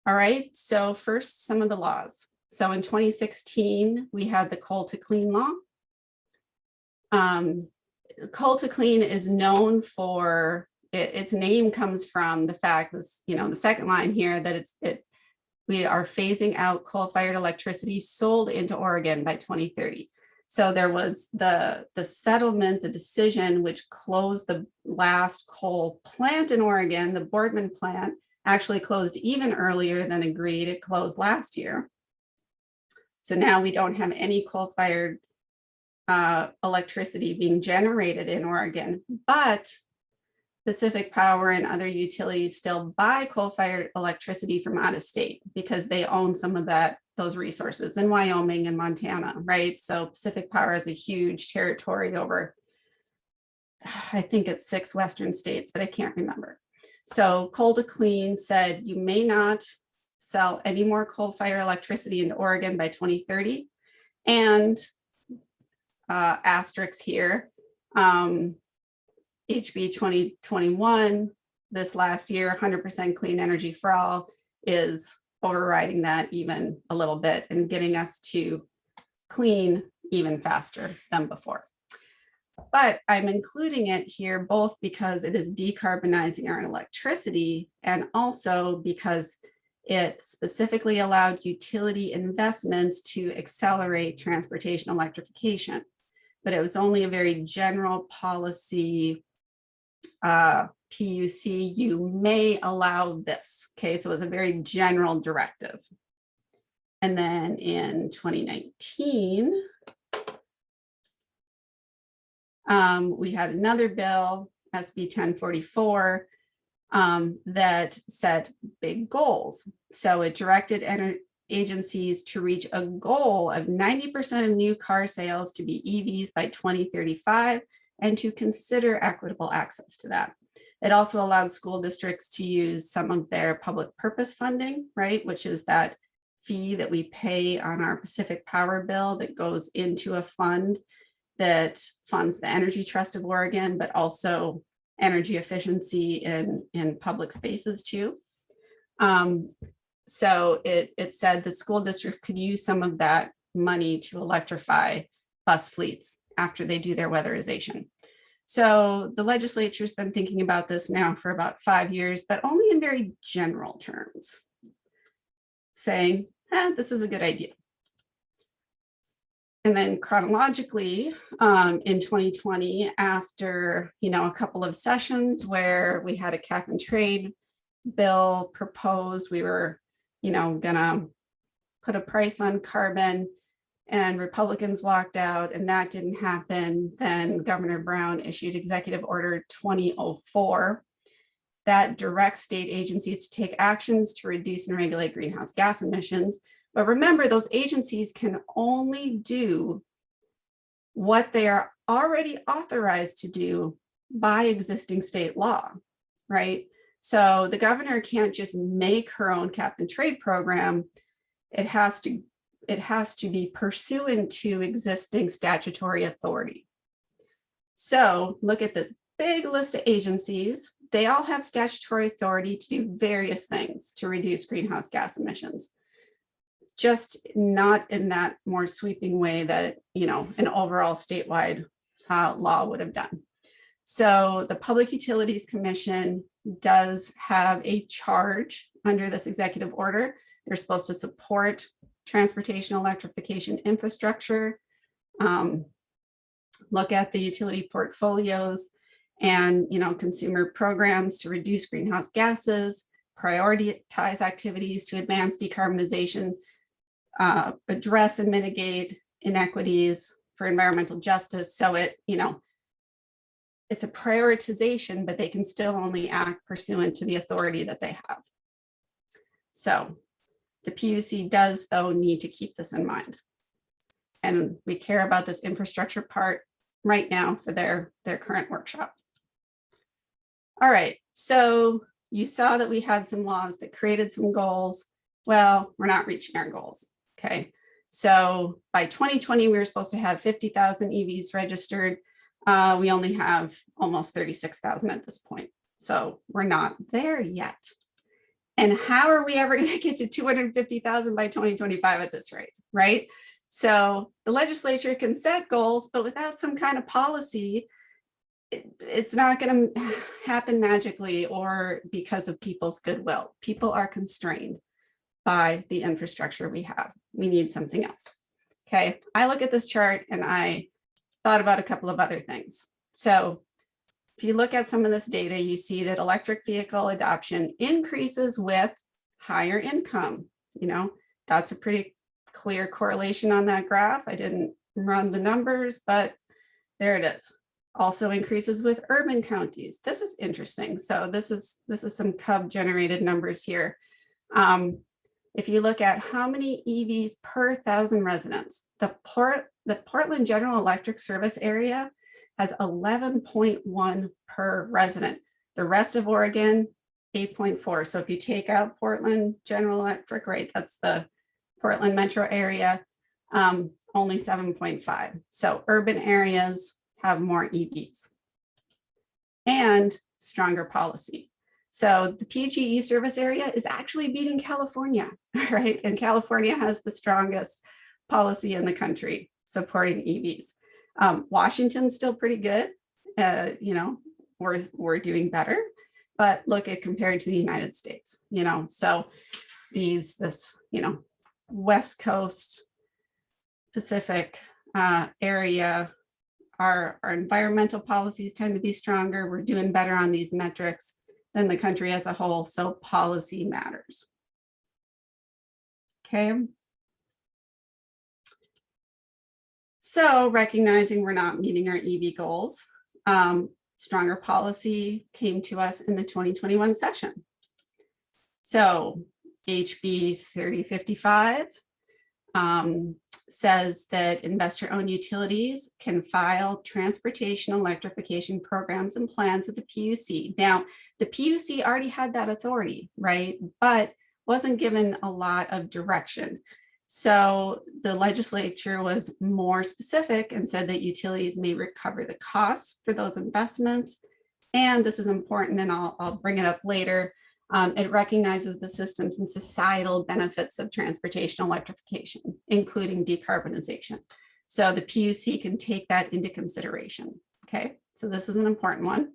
All right, so first, some of the laws. So in 2016, we had the coal to clean law. Coal to clean is known for, its name comes from the fact that, the second line here, that we are phasing out coal-fired electricity sold into Oregon by 2030. So there was the settlement, the decision, which closed the last coal plant in Oregon. The Boardman plant actually closed even earlier than agreed. It closed last year. So now we don't have any coal-fired electricity being generated in Oregon, but Pacific Power and other utilities still buy coal-fired electricity from out of state because they own some of those resources in Wyoming and Montana, right? So Pacific Power has a huge territory over, I think it's 6 Western states, but I can't remember. So Coal to Clean said you may not sell any more coal-fired electricity into Oregon by 2030. And asterisks here, HB 2021, this last year, 100% clean energy for all is overriding that even a little bit and getting us to clean even faster than before. But I'm including it here both because it is decarbonizing our electricity and also because it specifically allowed utility investments to accelerate transportation electrification. But it was only a very general policy PUC, you may allow this. Okay, so it was a very general directive. And then in 2019, we had another bill, SB 1044, that set big goals. So it directed agencies to reach a goal of 90% of new car sales to be EVs by 2035 and to consider equitable access to that. It also allowed school districts to use some of their public purpose funding, right, which is that fee that we pay on our Pacific Power bill that goes into a fund that funds the Energy Trust of Oregon, but also energy efficiency in public spaces too. So it said that school districts could use some of that money to electrify bus fleets after they do their weatherization. So the legislature's been thinking about this now for about 5 years, but only in very general terms, saying, this is a good idea. And then chronologically, in 2020, after a couple of sessions where we had a cap and trade bill proposed, we were gonna put a price on carbon, and Republicans walked out, and that didn't happen. Then Governor Brown issued Executive Order 2004 that directs state agencies to take actions to reduce and regulate greenhouse gas emissions. But remember, those agencies can only do what they are already authorized to do by existing state law, right? So the governor can't just make her own cap and trade program. It has to be pursuant to existing statutory authority. So look at this big list of agencies. They all have statutory authority to do various things to reduce greenhouse gas emissions, just not in that more sweeping way that an overall statewide law would have done. So the Public Utilities Commission does have a charge under this executive order. They're supposed to support transportation electrification infrastructure, look at the utility portfolios and consumer programs to reduce greenhouse gases, prioritize activities to advance decarbonization, address and mitigate inequities for environmental justice. So it's a prioritization, but they can still only act pursuant to the authority that they have. So the PUC does, though, need to keep this in mind. And we care about this infrastructure part right now for their current workshop. All right, so you saw that we had some laws that created some goals. Well, we're not reaching our goals, okay? So by 2020, we were supposed to have 50,000 EVs registered. We only have almost 36,000 at this point. So we're not there yet. And how are we ever going to get to 250,000 by 2025 at this rate, right? So the legislature can set goals, but without some kind of policy, it's not going to happen magically or because of people's goodwill. People are constrained by the infrastructure we have. We need something else. Okay, I look at this chart and I thought about a couple of other things. So if you look at some of this data, you see that electric vehicle adoption increases with higher income. You know, that's a pretty clear correlation on that graph. I didn't run the numbers, but there it is. Also increases with urban counties. This is interesting. So this is some Cub generated numbers here. If you look at how many EVs per 1,000 residents, the Portland General Electric service area has 11.1 per resident. The rest of Oregon, 8.4. So if you take out Portland General Electric, right, that's the Portland metro area, only 7.5. So urban areas have more EVs and stronger policy. So the PGE service area is actually beating California, right? And California has the strongest policy in the country supporting EVs. Washington's still pretty good. You know, we're doing better, but look at compared to the United States, you know, so this, you know, West Coast Pacific area, our environmental policies tend to be stronger. We're doing better on these metrics than the country as a whole. So policy matters. Okay. So recognizing we're not meeting our EV goals, stronger policy came to us in the 2021 session. So HB 3055 says that investor-owned utilities can file transportation electrification programs and plans with the PUC. Now, the PUC already had that authority, right? But wasn't given a lot of direction. So the legislature was more specific and said that utilities may recover the costs for those investments. And this is important, and I'll bring it up later. It recognizes the systems and societal benefits of transportation electrification, including decarbonization. So the PUC can take that into consideration. Okay, so this is an important one.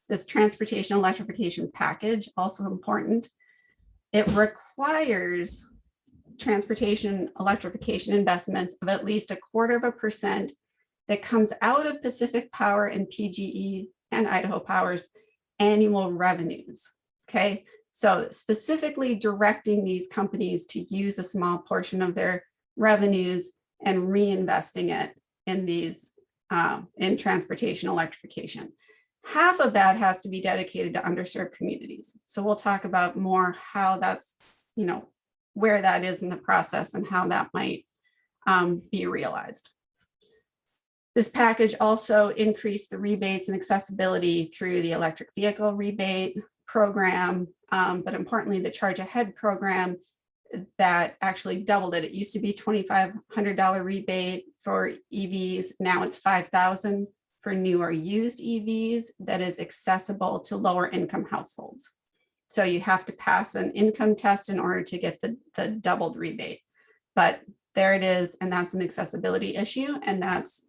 This transportation electrification package, also important. It requires transportation electrification investments of at least 0.25% that comes out of Pacific Power and PGE and Idaho Power's annual revenues. Okay, so specifically directing these companies to use a small portion of their revenues and reinvesting it in these in transportation electrification. Half of that has to be dedicated to underserved communities. So we'll talk about more how that's, you know, where that is in the process and how that might be realized. This package also increased the rebates and accessibility through the electric vehicle rebate program, but importantly, the charge ahead program that actually doubled it. It used to be $2,500 rebate for EVs. Now it's $5,000 for new or used EVs that is accessible to lower income households. So you have to pass an income test in order to get the doubled rebate. But there it is, and that's an accessibility issue. And that's,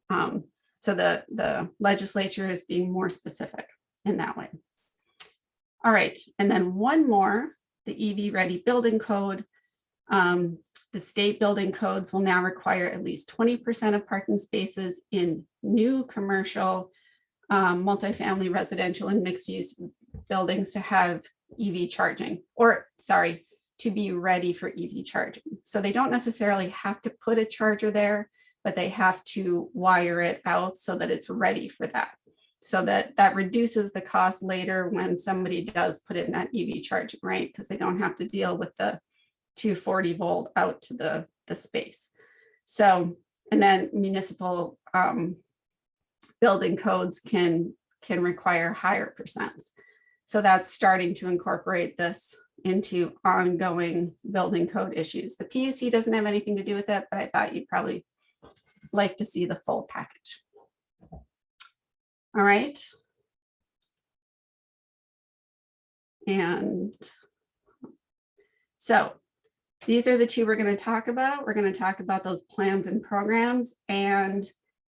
so the legislature is being more specific in that way. All right, and then one more, the EV Ready Building Code. The state building codes will now require at least 20% of parking spaces in new commercial, multifamily, residential, and mixed use buildings to have EV charging, or sorry, to be ready for EV charging. So they don't necessarily have to put a charger there, but they have to wire it out so that it's ready for that. So that reduces the cost later when somebody does put in that EV charging, right? Because they don't have to deal with the 240 volt out to the space. So, and then municipal building codes can require higher percents. So that's starting to incorporate this into ongoing building code issues. The PUC doesn't have anything to do with it, but I thought you'd probably like to see the full package. All right. And so these are the two we're going to talk about. We're going to talk about those plans and programs and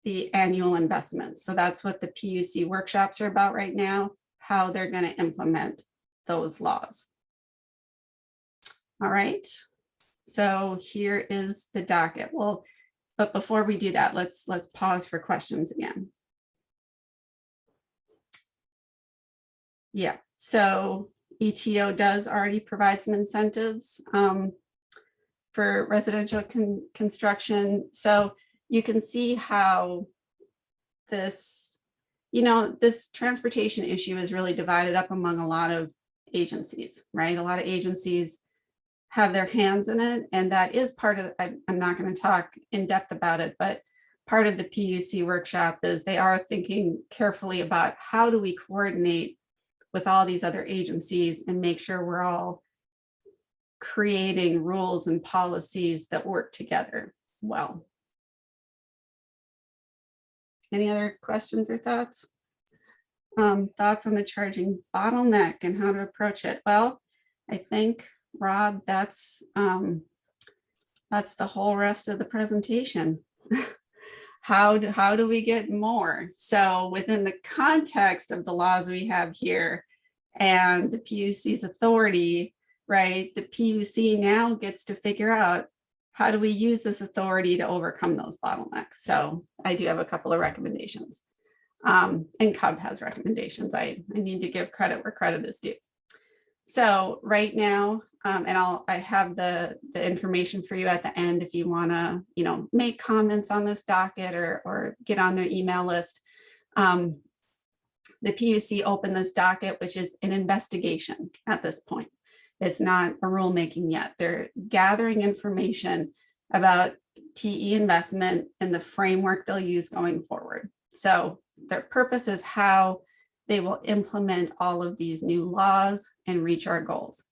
the annual investments. So that's what the PUC workshops are about right now, how they're going to implement those laws. All right. So here is the docket. Well, But before we do that, let's pause for questions again. Yeah, so ETO does already provide some incentives for residential construction. So you can see how this, this transportation issue is really divided up among a lot of agencies, right? A lot of agencies have their hands in it. And that is part of, I'm not going to talk in depth about it, but part of the PUC workshop is they are thinking carefully about how do we coordinate with all these other agencies and make sure we're all creating rules and policies that work together well. Any other questions or thoughts? Thoughts on the charging bottleneck and how to approach it? Well, I think, Rob, that's the whole rest of the presentation. How do we get more? So within the context of the laws we have here and the PUC's authority, right? The PUC now gets to figure out how do we use this authority to overcome those bottlenecks. So I do have a couple of recommendations. And CUB has recommendations. I need to give credit where credit is due. So right now, and I have the information for you at the end if you want to, make comments on this docket or get on their email list. The PUC opened this docket, which is an investigation at this point. It's not a rulemaking yet. They're gathering information about TE investment and the framework they'll use going forward. So their purpose is how they will implement all of these new laws and reach our goals.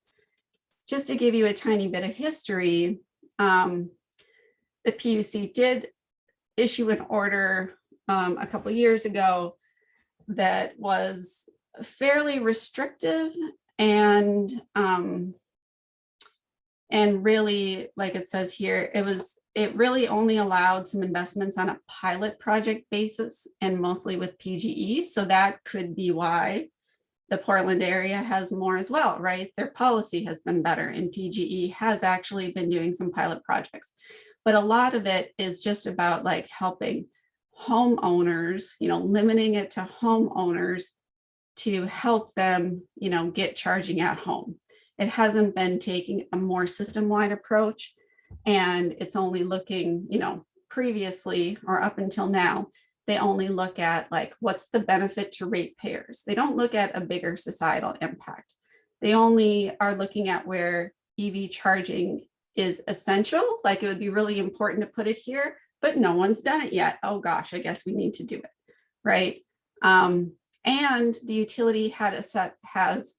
Just to give you a tiny bit of history, the PUC did issue an order a couple years ago that was fairly restrictive and really, like it says here, it really only allowed some investments on a pilot project basis and mostly with PGE. So that could be why the Portland area has more as well, right? Their policy has been better and PGE has actually been doing some pilot projects. But a lot of it is just about like helping homeowners, limiting it to homeowners to help them, get charging at home. It hasn't been taking a more system-wide approach, and it's only looking, previously or up until now, they only look at like, what's the benefit to ratepayers? They don't look at a bigger societal impact. They only are looking at where EV charging is essential, like it would be really important to put it here, but no one's done it yet. Oh gosh, I guess we need to do it, right? And the utility has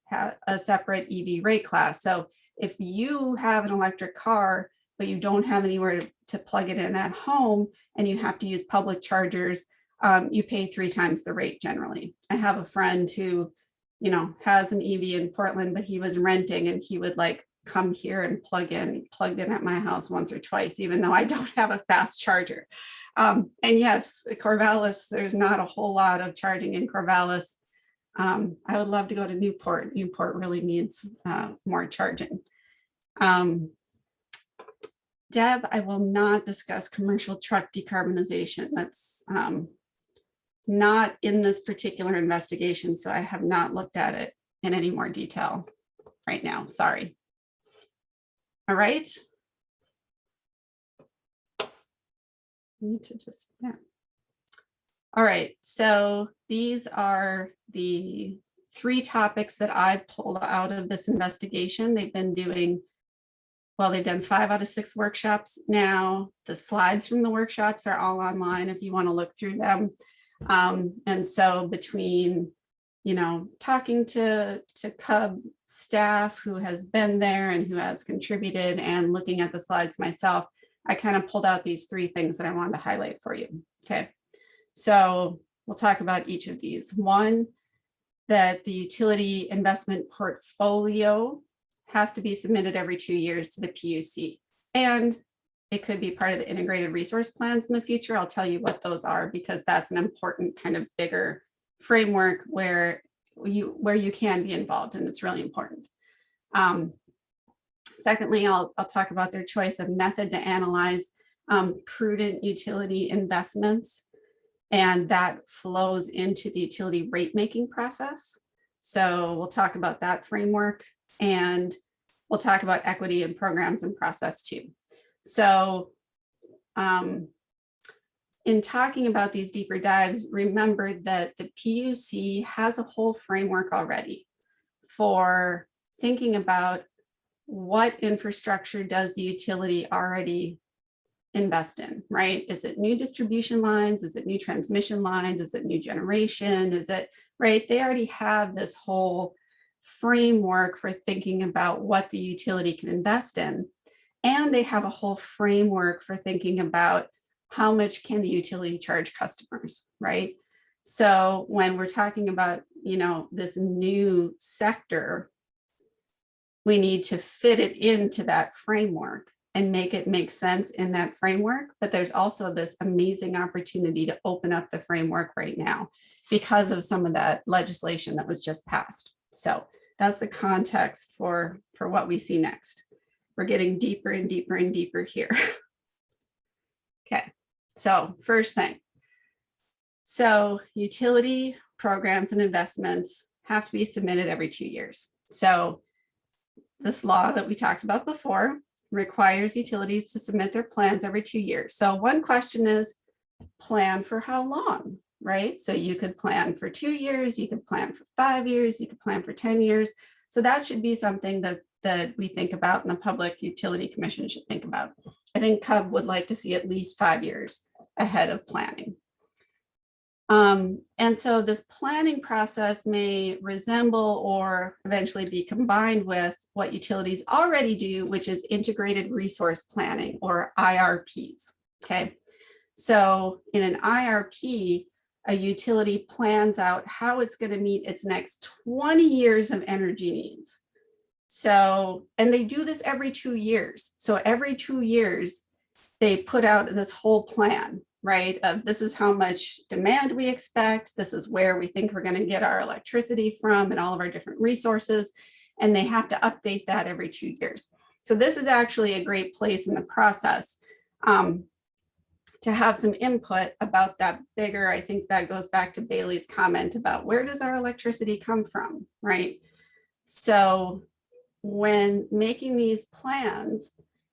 had a separate EV rate class. So if you have an electric car, but you don't have anywhere to plug it in at home and you have to use public chargers, you pay 3 times the rate generally. I have a friend who, has an EV in Portland, but he was renting and he would like come here and plugged in at my house once or twice, even though I don't have a fast charger. And yes, Corvallis, there's not a whole lot of charging in Corvallis. I would love to go to Newport. Newport really needs more charging. Deb, I will not discuss commercial truck decarbonization. That's not in this particular investigation, so I have not looked at it in any more detail right now. Sorry. All right. Need to just, yeah. All right, so these are the 3 topics that I pulled out of this investigation. They've been doing, well, they've done 5 out of 6 workshops now. The slides from the workshops are all online if you want to look through them. And so between, talking to CUB staff who has been there and who has contributed and looking at the slides myself, I kind of pulled out these 3 things that I wanted to highlight for you. Okay, so we'll talk about each of these. One, that the utility investment portfolio has to be submitted every 2 years to the PUC. And it could be part of the integrated resource plans in the future. I'll tell you what those are, because that's an important kind of bigger framework where you can be involved, and it's really important. Secondly, I'll talk about their choice of method to analyze prudent utility investments, and that flows into the utility rate making process. So we'll talk about that framework, and we'll talk about equity and programs and process too. So in talking about these deeper dives, remember that the PUC has a whole framework already for thinking about what infrastructure does the utility already invest in, right? Is it new distribution lines? Is it new transmission lines? Is it new generation? Is it, right? They already have this whole framework for thinking about what the utility can invest in. And they have a whole framework for thinking about how much can the utility charge customers, right? So when we're talking about, you know, this new sector, we need to fit it into that framework and make it make sense in that framework. But there's also this amazing opportunity to open up the framework right now because of some of that legislation that was just passed. So that's the context for what we see next. We're getting deeper and deeper and deeper here. Okay, so first thing. So utility programs and investments have to be submitted every 2 years. So this law that we talked about before requires utilities to submit their plans every 2 years. So one question is, plan for how long, right? So you could plan for 2 years, you could plan for 5 years, you could plan for 10 years. So that should be something that we think about and the Public Utility Commission should think about. I think CUB would like to see at least 5 years ahead of planning. And so this planning process may resemble or eventually be combined with what utilities already do, which is integrated resource planning or IRPs. Okay, so in an IRP, a utility plans out how it's going to meet its next 20 years of energy needs. So, and they do this every 2 years. So every 2 years, they put out this whole plan, right? This is how much demand we expect. This is where we think we're going to get our electricity from and all of our different resources. And they have to update that every 2 years. So this is actually a great place in the process to have some input about that bigger. I think that goes back to Bailey's comment about where does our electricity come from, right? So when making these plans,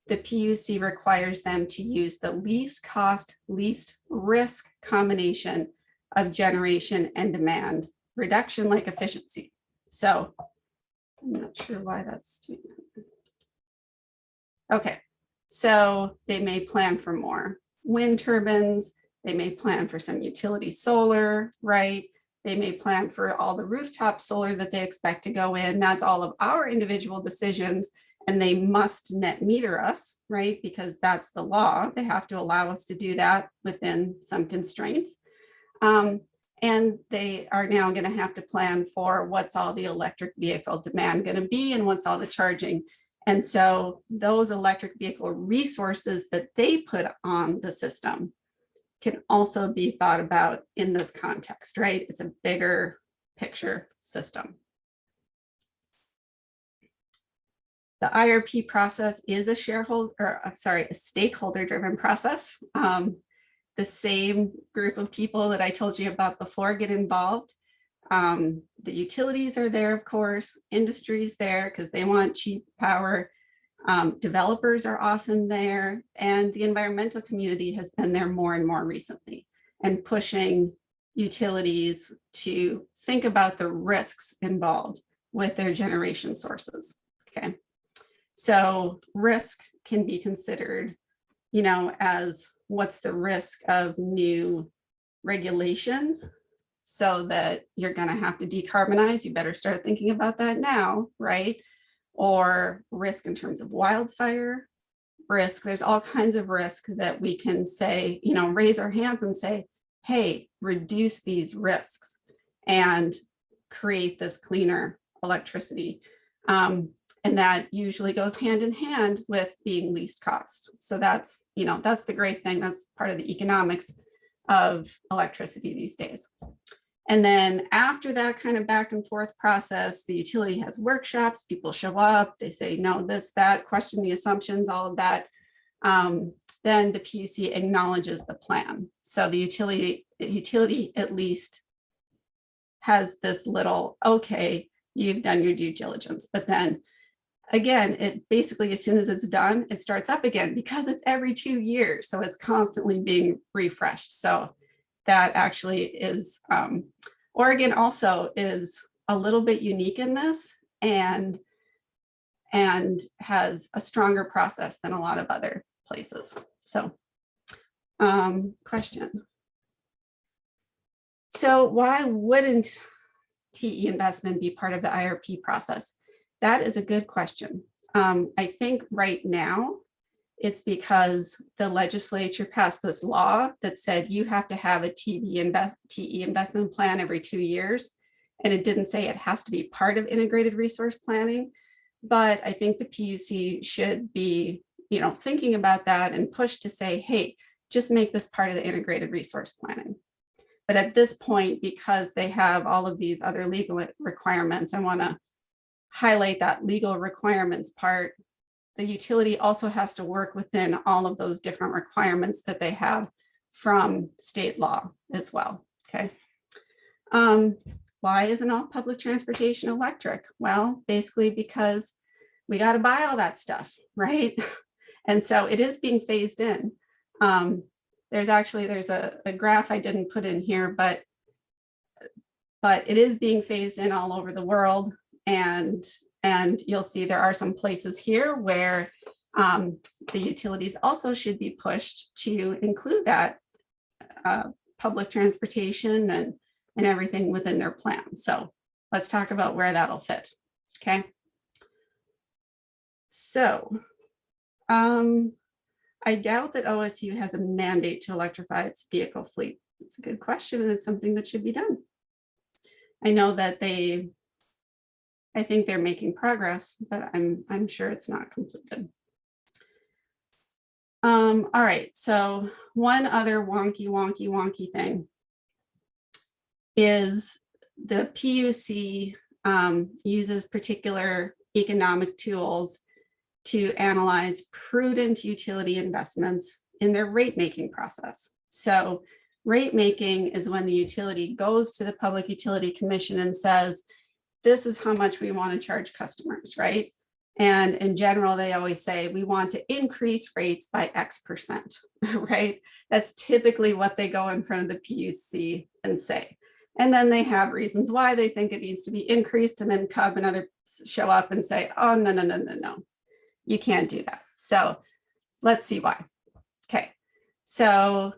the PUC requires them to use the least cost, least risk combination of generation and demand reduction like efficiency. So I'm not sure why that's doing that. Okay, so they may plan for more wind turbines, they may plan for some utility solar, right? They may plan for all the rooftop solar that they expect to go in. That's all of our individual decisions. And they must net meter us, right? Because that's the law. They have to allow us to do that within some constraints. And they are now going to have to plan for what's all the electric vehicle demand going to be and what's all the charging. And so those electric vehicle resources that they put on the system can also be thought about in this context, right? It's a bigger picture system. The IRP process is a stakeholder-driven process. The same group of people that I told you about before get involved. The utilities are there, of course, industry's there because they want cheap power. Developers are often there, and the environmental community has been there more and more recently and pushing utilities to think about the risks involved with their generation sources. Okay. So risk can be considered, you know, as what's the risk of new regulation so that you're going to have to decarbonize. You better start thinking about that now, right? Or risk in terms of wildfire risk. There's all kinds of risk that we can say, you know, raise our hands and say, hey, reduce these risks and create this cleaner electricity. And that usually goes hand in hand with being least cost. So that's, you know, that's the great thing. That's part of the economics of electricity these days. And then after that kind of back and forth process, the utility has workshops, people show up, they say, no, this, that, question the assumptions, all of that. then the PUC acknowledges the plan. So the utility at least has this little, okay, you've done your due diligence. But then again, it basically, as soon as it's done, it starts up again because it's every 2 years. So it's constantly being refreshed. So that actually is, Oregon also is a little bit unique in this and has a stronger process than a lot of other places. So question. So why wouldn't TE investment be part of the IRP process? That is a good question. I think right now it's because the legislature passed this law that said you have to have a TE investment plan every 2 years. And it didn't say it has to be part of integrated resource planning. But I think the PUC should be, thinking about that and push to say, hey, just make this part of the integrated resource planning. But at this point, because they have all of these other legal requirements, I want to highlight that legal requirements part. The utility also has to work within all of those different requirements that they have from state law as well. Okay. Why isn't all public transportation electric? Well, basically because we got to buy all that stuff, right? And so it is being phased in. There's a graph I didn't put in here, but it is being phased in all over the world. And you'll see there are some places here where the utilities also should be pushed to include that public transportation and everything within their plan. So let's talk about where that'll fit. Okay. So I doubt that OSU has a mandate to electrify its vehicle fleet. It's a good question, and it's something that should be done. I know that I think they're making progress, but I'm sure it's not completed. All right, so one other wonky thing is the PUC uses particular economic tools to analyze prudent utility investments in their rate making process. So rate making is when the utility goes to the Public Utility Commission and says, this is how much we want to charge customers, right? And in general, they always say, we want to increase rates by X%, right? That's typically what they go in front of the PUC and say. And then they have reasons why they think it needs to be increased. And then CUB and others show up and say, oh, no. You can't do that. So let's see why. Okay, so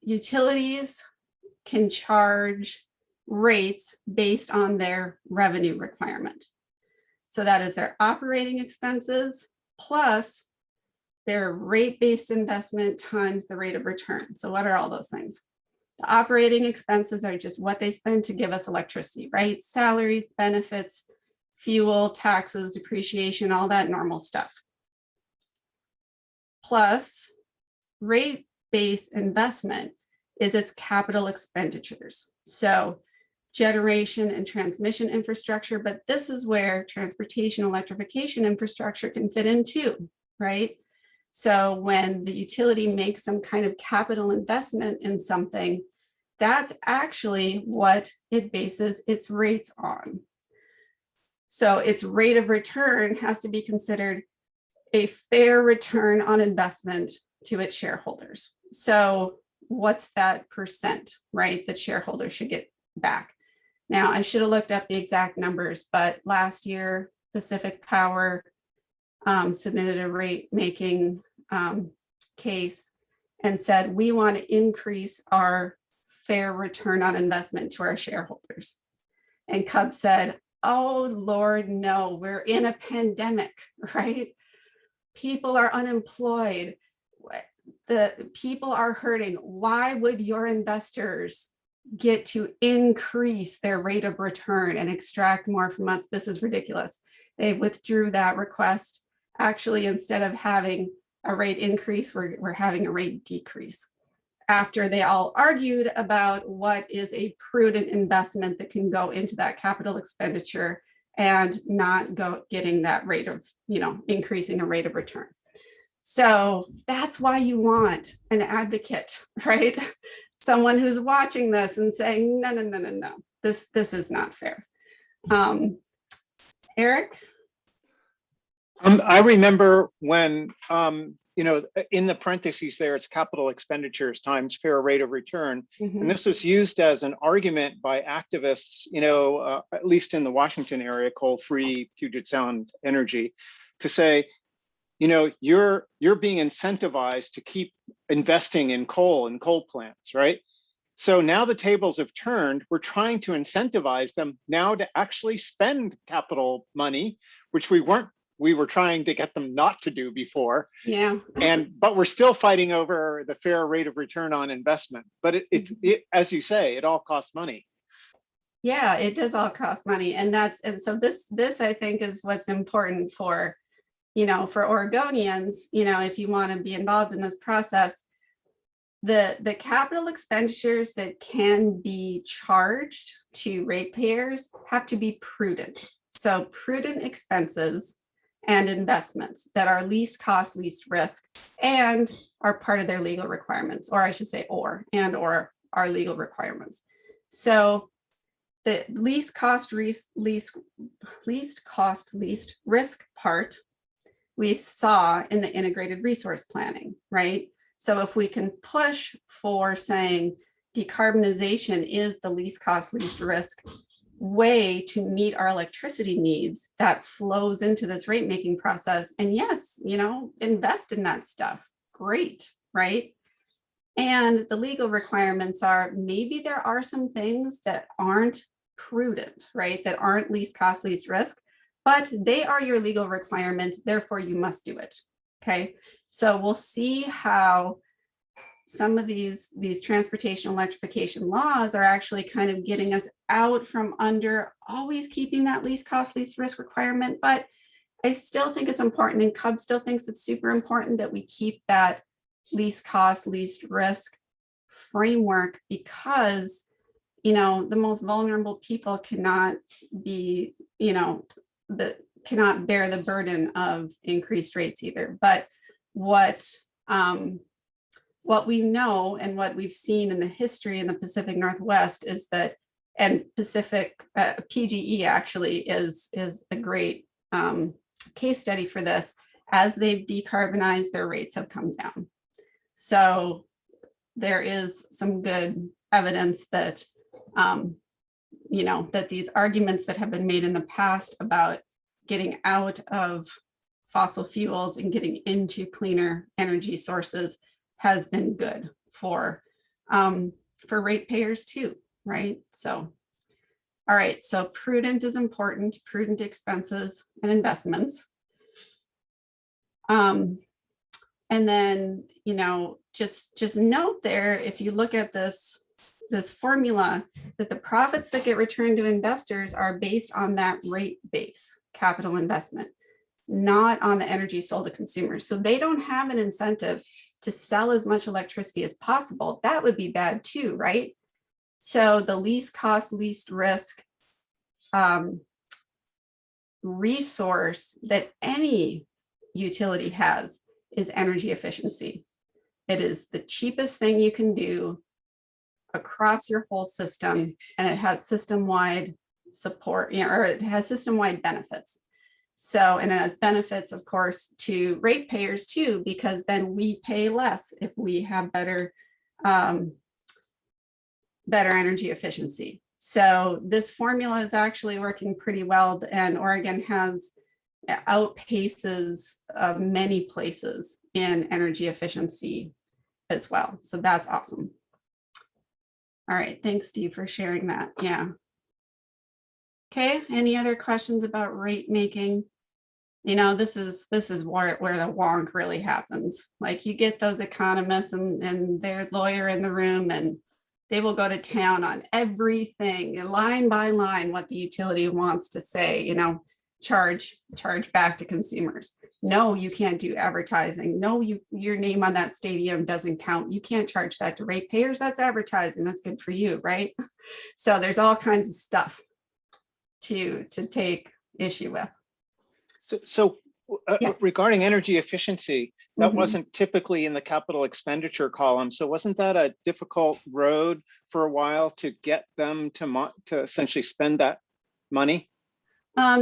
utilities can charge rates based on their revenue requirement. So that is their operating expenses plus their rate-based investment times the rate of return. So what are all those things? The operating expenses are just what they spend to give us electricity, right? Salaries, benefits, fuel, taxes, depreciation, all that normal stuff. Plus, rate-based investment is its capital expenditures. So generation and transmission infrastructure, but this is where transportation electrification infrastructure can fit in too, right? So when the utility makes some kind of capital investment in something, that's actually what it bases its rates on. So its rate of return has to be considered a fair return on investment to its shareholders. So what's that percent, right, that shareholders should get back? Now, I should have looked up the exact numbers, but last year, Pacific Power submitted a rate making case and said, we want to increase our fair return on investment to our shareholders. And CUB said, oh, Lord, no, we're in a pandemic, right? People are unemployed. The people are hurting. Why would your investors get to increase their rate of return and extract more from us? This is ridiculous. They withdrew that request. Actually, instead of having a rate increase, we're having a rate decrease. After they all argued about what is a prudent investment that can go into that capital expenditure and not go getting that rate of, increasing a rate of return. So that's why you want an advocate, right? Someone who's watching this and saying, no, no, no, no, no, this is not fair. Eric? I remember when, in the parentheses there, it's capital expenditures times fair rate of return. Mhm. And this was used as an argument by activists, at least in the Washington area, coal-free Puget Sound energy, to say, you're being incentivized to keep investing in coal and coal plants, right? So now the tables have turned. We're trying to incentivize them now to actually spend capital money, which we were trying to get them not to do before. Yeah. But we're still fighting over the fair rate of return on investment. But it as you say, it all costs money. Yeah, it does all cost money. And so this I think is what's important for, for Oregonians, if you want to be involved in this process. The capital expenditures that can be charged to ratepayers have to be prudent. So prudent expenses and investments that are least cost, least risk, and are part of their legal requirements, or I should say, or are legal requirements. So the least cost, least risk part we saw in the integrated resource planning, right? So if we can push for saying decarbonization is the least cost, least risk way to meet our electricity needs, that flows into this rate making process. And yes, invest in that stuff. Great, right? And the legal requirements are, maybe there are some things that aren't prudent, right? That aren't least cost, least risk, but they are your legal requirement. Therefore, you must do it. Okay. So we'll see how some of these transportation electrification laws are actually kind of getting us out from under always keeping that least cost, least risk requirement. But I still think it's important, and CUB still thinks it's super important that we keep that least cost, least risk framework, because, the most vulnerable people cannot be, cannot bear the burden of increased rates either. But what we know and what we've seen in the history in the Pacific Northwest is that, and Pacific PGE actually is a great case study for this. As they've decarbonized, their rates have come down. So there is some good evidence that, that these arguments that have been made in the past about getting out of fossil fuels and getting into cleaner energy sources has been good for ratepayers too, right? So, all right, so prudent is important, prudent expenses and investments. And then, just note there, if you look at this formula, that the profits that get returned to investors are based on that rate base capital investment, not on the energy sold to consumers. So they don't have an incentive to sell as much electricity as possible. That would be bad too, right? So the least cost, least risk resource that any utility has is energy efficiency. It is the cheapest thing you can do across your whole system, and it has system-wide support, or it has system-wide benefits. So, and it has benefits, of course, to ratepayers too, because then we pay less if we have better energy efficiency. So this formula is actually working pretty well, and Oregon outpaces many places in energy efficiency as well. So that's awesome. All right, thanks, Steve, for sharing that. Yeah. Okay, any other questions about rate making? This is where the wonk really happens. Like, you get those economists and their lawyer in the room, and they will go to town on everything, line by line, what the utility wants to say, charge back to consumers. No, you can't do advertising. No, your name on that stadium doesn't count. You can't charge that to ratepayers. That's advertising. That's good for you, right? So there's all kinds of stuff to take issue with. So Yeah. Regarding energy efficiency, that Mhm. wasn't typically in the capital expenditure column. So wasn't that a difficult road for a while to get them to essentially spend that money?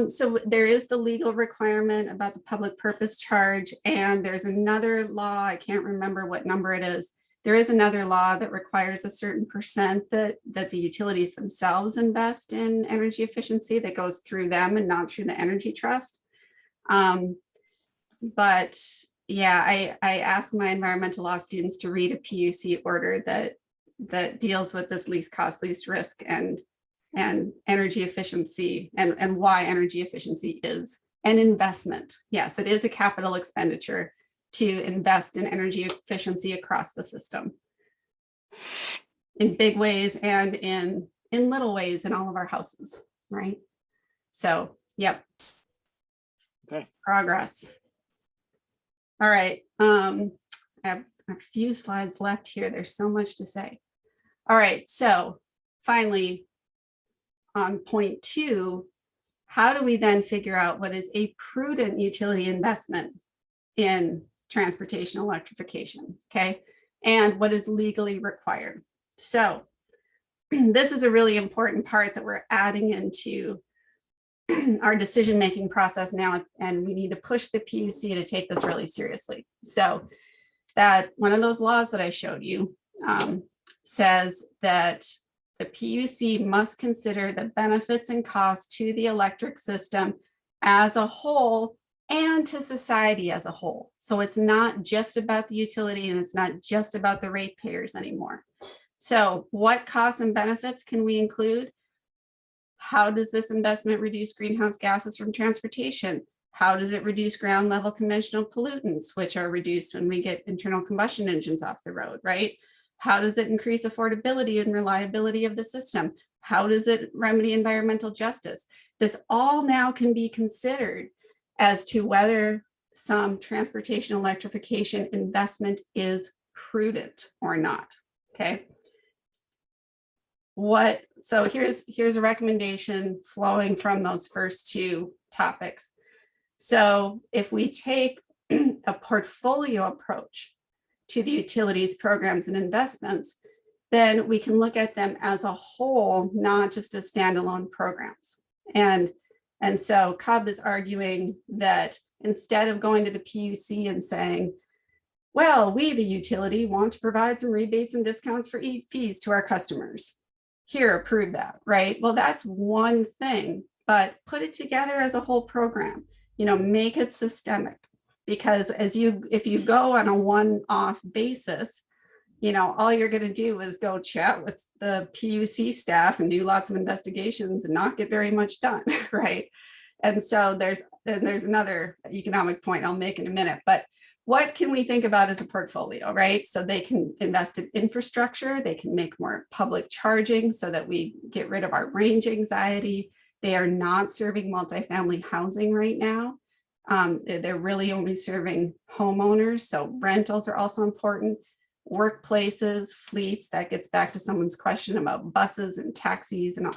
So there is the legal requirement about the public purpose charge, and there's another law, I can't remember what number it is. There is another law that requires a certain percent that the utilities themselves invest in energy efficiency that goes through them and not through the Energy Trust. But yeah, I asked my environmental law students to read a PUC order that deals with this least cost, least risk and energy efficiency and why energy efficiency is an investment. Yes, it is a capital expenditure to invest in energy efficiency across the system in big ways and in little ways in all of our houses, right? So, yep. Okay. Progress. All right. I have a few slides left here. There's so much to say. All right. So finally, on point 2, how do we then figure out what is a prudent utility investment in transportation electrification? Okay. And what is legally required? So this is a really important part that we're adding into our decision-making process now, and we need to push the PUC to take this really seriously. So that one of those laws that I showed you says that the PUC must consider the benefits and costs to the electric system as a whole and to society as a whole. So it's not just about the utility and it's not just about the ratepayers anymore. So what costs and benefits can we include? How does this investment reduce greenhouse gases from transportation? How does it reduce ground level conventional pollutants, which are reduced when we get internal combustion engines off the road, right? How does it increase affordability and reliability of the system? How does it remedy environmental justice? This all now can be considered as to whether some transportation electrification investment is prudent or not, okay? So here's a recommendation flowing from those first 2 topics. So if we take a portfolio approach to the utilities programs and investments, then we can look at them as a whole, not just as standalone programs. And so Cobb is arguing that instead of going to the PUC and saying, well, we, the utility, want to provide some rebates and discounts for fees to our customers. Here, approve that, right? Well, that's one thing, but put it together as a whole program, make it systemic, because if you go on a one-off basis, all you're going to do is go chat with the PUC staff and do lots of investigations and not get very much done, right? And so there's another economic point I'll make in a minute, but what can we think about as a portfolio, right? So they can invest in infrastructure, they can make more public charging so that we get rid of our range anxiety. They are not serving multifamily housing right now. They're really only serving homeowners, so rentals are also important. Workplaces, fleets, that gets back to someone's question about buses and taxis and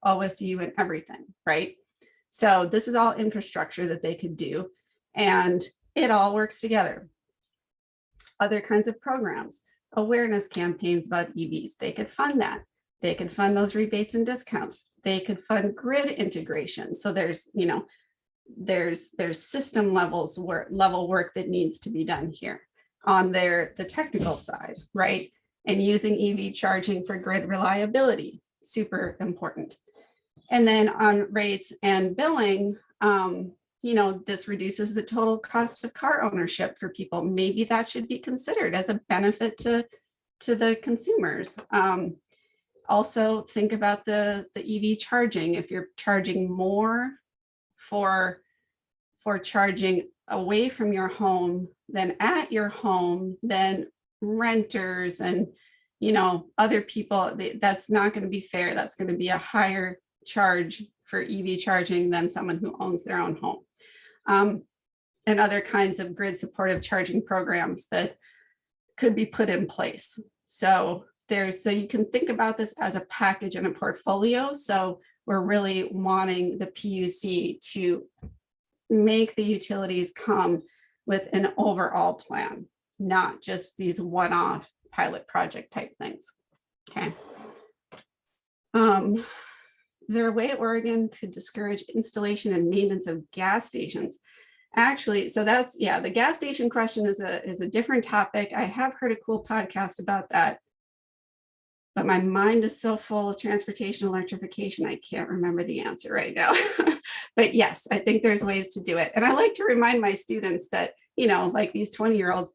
OSU and everything, right? So this is all infrastructure that they could do, and it all works together. Other kinds of programs, awareness campaigns about EVs, they could fund that. They could fund those rebates and discounts. They could fund grid integration. So there's system level work that needs to be done here on the technical side, right? And using EV charging for grid reliability, super important. And then on rates and billing, this reduces the total cost of car ownership for people. Maybe that should be considered as a benefit to the consumers. Also think about the EV charging. If you're charging more for charging away from your home than at your home, then renters and other people, that's not going to be fair. That's going to be a higher charge for EV charging than someone who owns their own home. And other kinds of grid supportive charging programs that could be put in place. So you can think about this as a package and a portfolio. So we're really wanting the PUC to make the utilities come with an overall plan, not just these one-off pilot project type things. Okay. Is there a way Oregon could discourage installation and maintenance of gas stations? Actually, so that's, yeah, the gas station question is a different topic. I have heard a cool podcast about that, but my mind is so full of transportation electrification, I can't remember the answer right now. But yes, I think there's ways to do it. And I like to remind my students that, you know, like these 20-year-olds,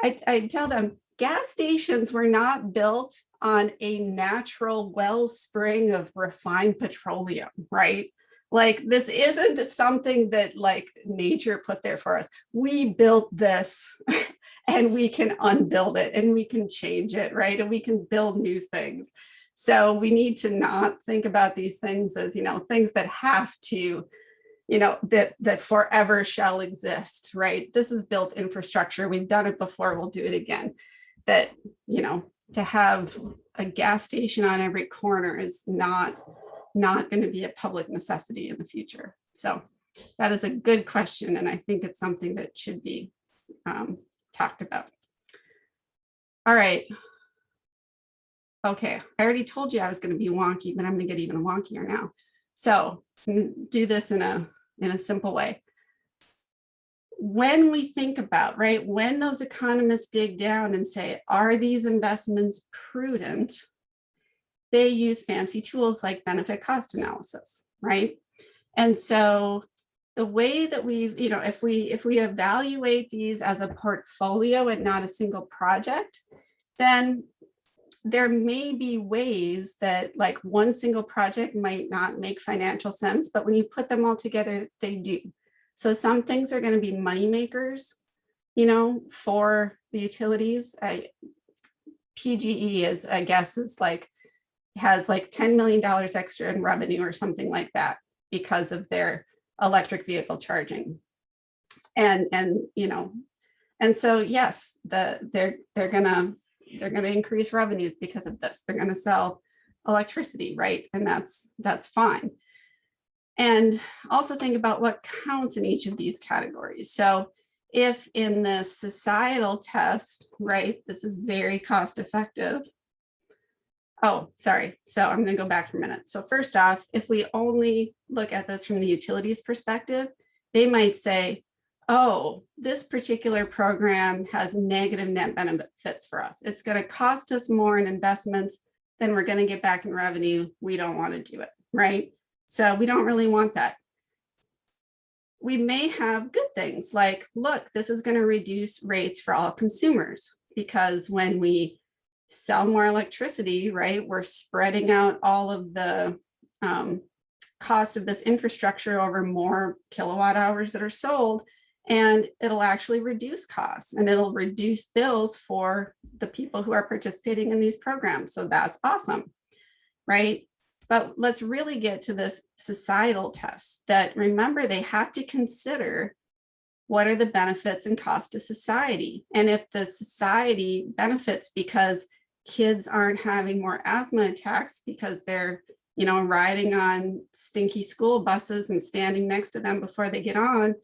I tell them gas stations were not built on a natural wellspring of refined petroleum, right? Like this isn't something that like nature put there for us. We built this and we can unbuild it and we can change it, right? And we can build new things. So we need to not think about these things as, you know, things that have to, you know, that forever shall exist, right? This is built infrastructure. We've done it before, we'll do it again. That, you know, to have a gas station on every corner is not going to be a public necessity in the future. So that is a good question. And I think it's something that should be talked about. All right. Okay, I already told you I was going to be wonky, but I'm going to get even wonkier now. So do this in a simple way. When we think about, right, when those economists dig down and say, are these investments prudent? They use fancy tools like benefit cost analysis, right? And so the way that we, you know, if we evaluate these as a portfolio and not a single project, then there may be ways that like one single project might not make financial sense, but when you put them all together, they do. So some things are going to be money makers, you know, for the utilities. PGE is, I guess, is like, has like $10 million extra in revenue or something like that because of their electric vehicle charging. And you know, and so yes, they're gonna increase revenues because of this. They're gonna sell electricity, right? And that's fine. And also think about what counts in each of these categories. So if in the societal test, right, this is very cost effective. Oh, sorry. So I'm going to go back for a minute. So first off, if we only look at this from the utilities perspective, they might say, oh, this particular program has negative net benefits for us. It's going to cost us more in investments than we're going to get back in revenue. We don't want to do it, right? So we don't really want that. We may have good things like, look, this is going to reduce rates for all consumers because when we sell more electricity, right, we're spreading out all of the cost of this infrastructure over more kilowatt hours that are sold, and it'll actually reduce costs and it'll reduce bills for the people who are participating in these programs. So that's awesome, right? But let's really get to this societal test that, remember, they have to consider what are the benefits and costs to society. And if the society benefits because kids aren't having more asthma attacks because they're, you know, riding on stinky school buses and standing next to them before they get on,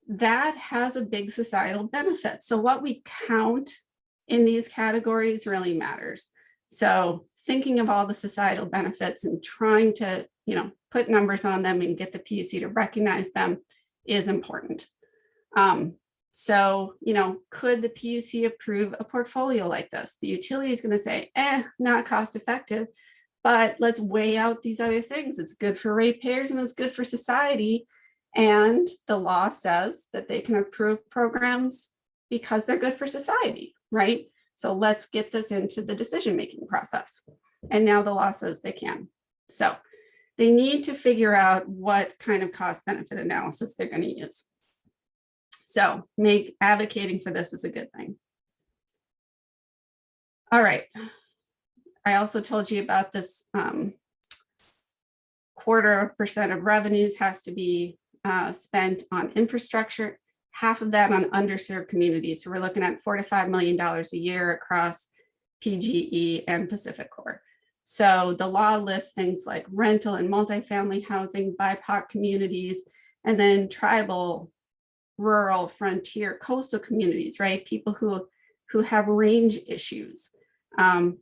that has a big societal benefit. So what we count in these categories really matters. So thinking of all the societal benefits and trying to, you know, put numbers on them and get the PUC to recognize them is important. So, you know, could the PUC approve a portfolio like this? The utility is going to say, not cost effective, but let's weigh out these other things. It's good for ratepayers and it's good for society. And the law says that they can approve programs because they're good for society, right? So let's get this into the decision-making process. And now the law says they can. So they need to figure out what kind of cost benefit analysis they're going to use. So advocating for this is a good thing. All right. I also told you about this 0.25% of revenues has to be spent on infrastructure, half of that on underserved communities. So we're looking at $4 to $5 million a year across PGE and Pacific Core. So the law lists things like rental and multifamily housing, BIPOC communities, And then tribal, rural, frontier, coastal communities, right? People who have range issues,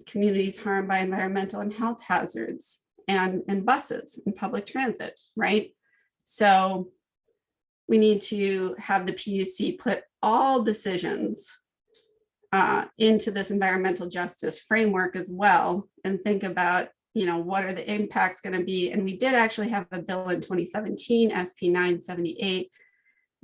communities harmed by environmental and health hazards, and buses and public transit, right? So we need to have the PUC put all decisions into this environmental justice framework as well, and think about, what are the impacts going to be? And we did actually have a bill in 2017, SB 978,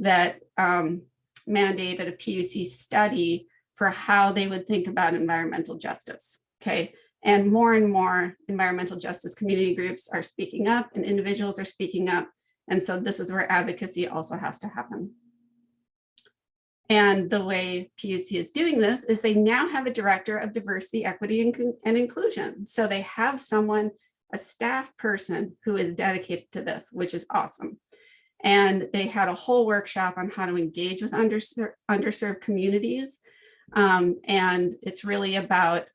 that mandated a PUC study for how they would think about environmental justice. Okay. And more environmental justice community groups are speaking up and individuals are speaking up. And so this is where advocacy also has to happen. And the way PUC is doing this is they now have a director of diversity, equity, and inclusion. So they have someone, a staff person who is dedicated to this, which is awesome. And they had a whole workshop on how to engage with underserved communities. And it's really about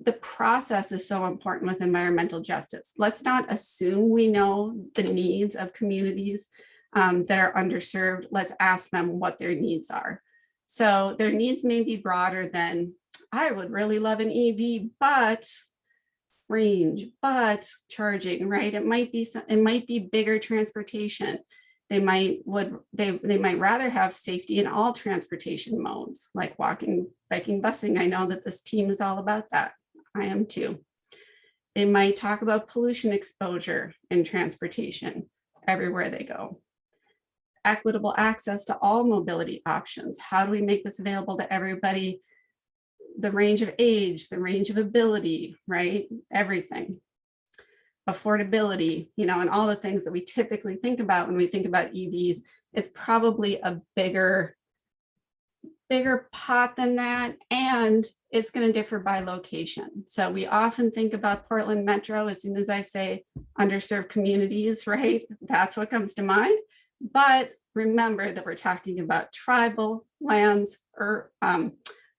the process is so important with environmental justice. Let's not assume we know the needs of communities that are underserved. Let's ask them what their needs are. So their needs may be broader than, I would really love an EV, but range, but charging, right? It might be bigger transportation. They might rather have safety in all transportation modes, like walking, biking, busing. I know that this team is all about that. I am too. They might talk about pollution exposure in transportation everywhere they go. Equitable access to all mobility options. How do we make this available to everybody? The range of age, the range of ability, right? Everything. Affordability, and all the things that we typically think about when we think about EVs. It's probably a bigger pot than that, and it's going to differ by location. So we often think about Portland Metro as soon as I say underserved communities, right? That's what comes to mind. But remember that we're talking about tribal lands or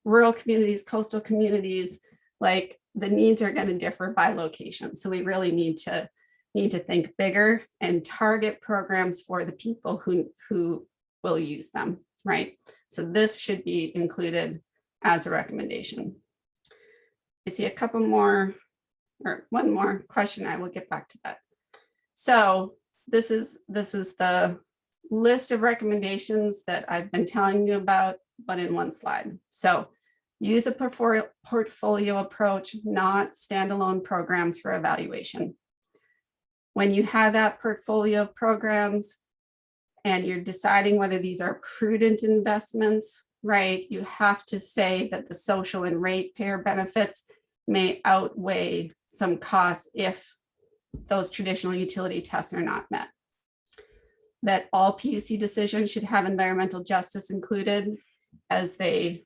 rural communities, coastal communities. Like, the needs are going to differ by location. So we really need to think bigger and target programs for the people who will use them, right? So this should be included as a recommendation. I see a couple more, or one more question. I will get back to that. So this is the list of recommendations that I've been telling you about, but in one slide. So use a portfolio approach, not standalone programs for evaluation. When you have that portfolio of programs and you're deciding whether these are prudent investments, right, you have to say that the social and ratepayer benefits may outweigh some costs if those traditional utility tests are not met. That all PUC decisions should have environmental justice included as they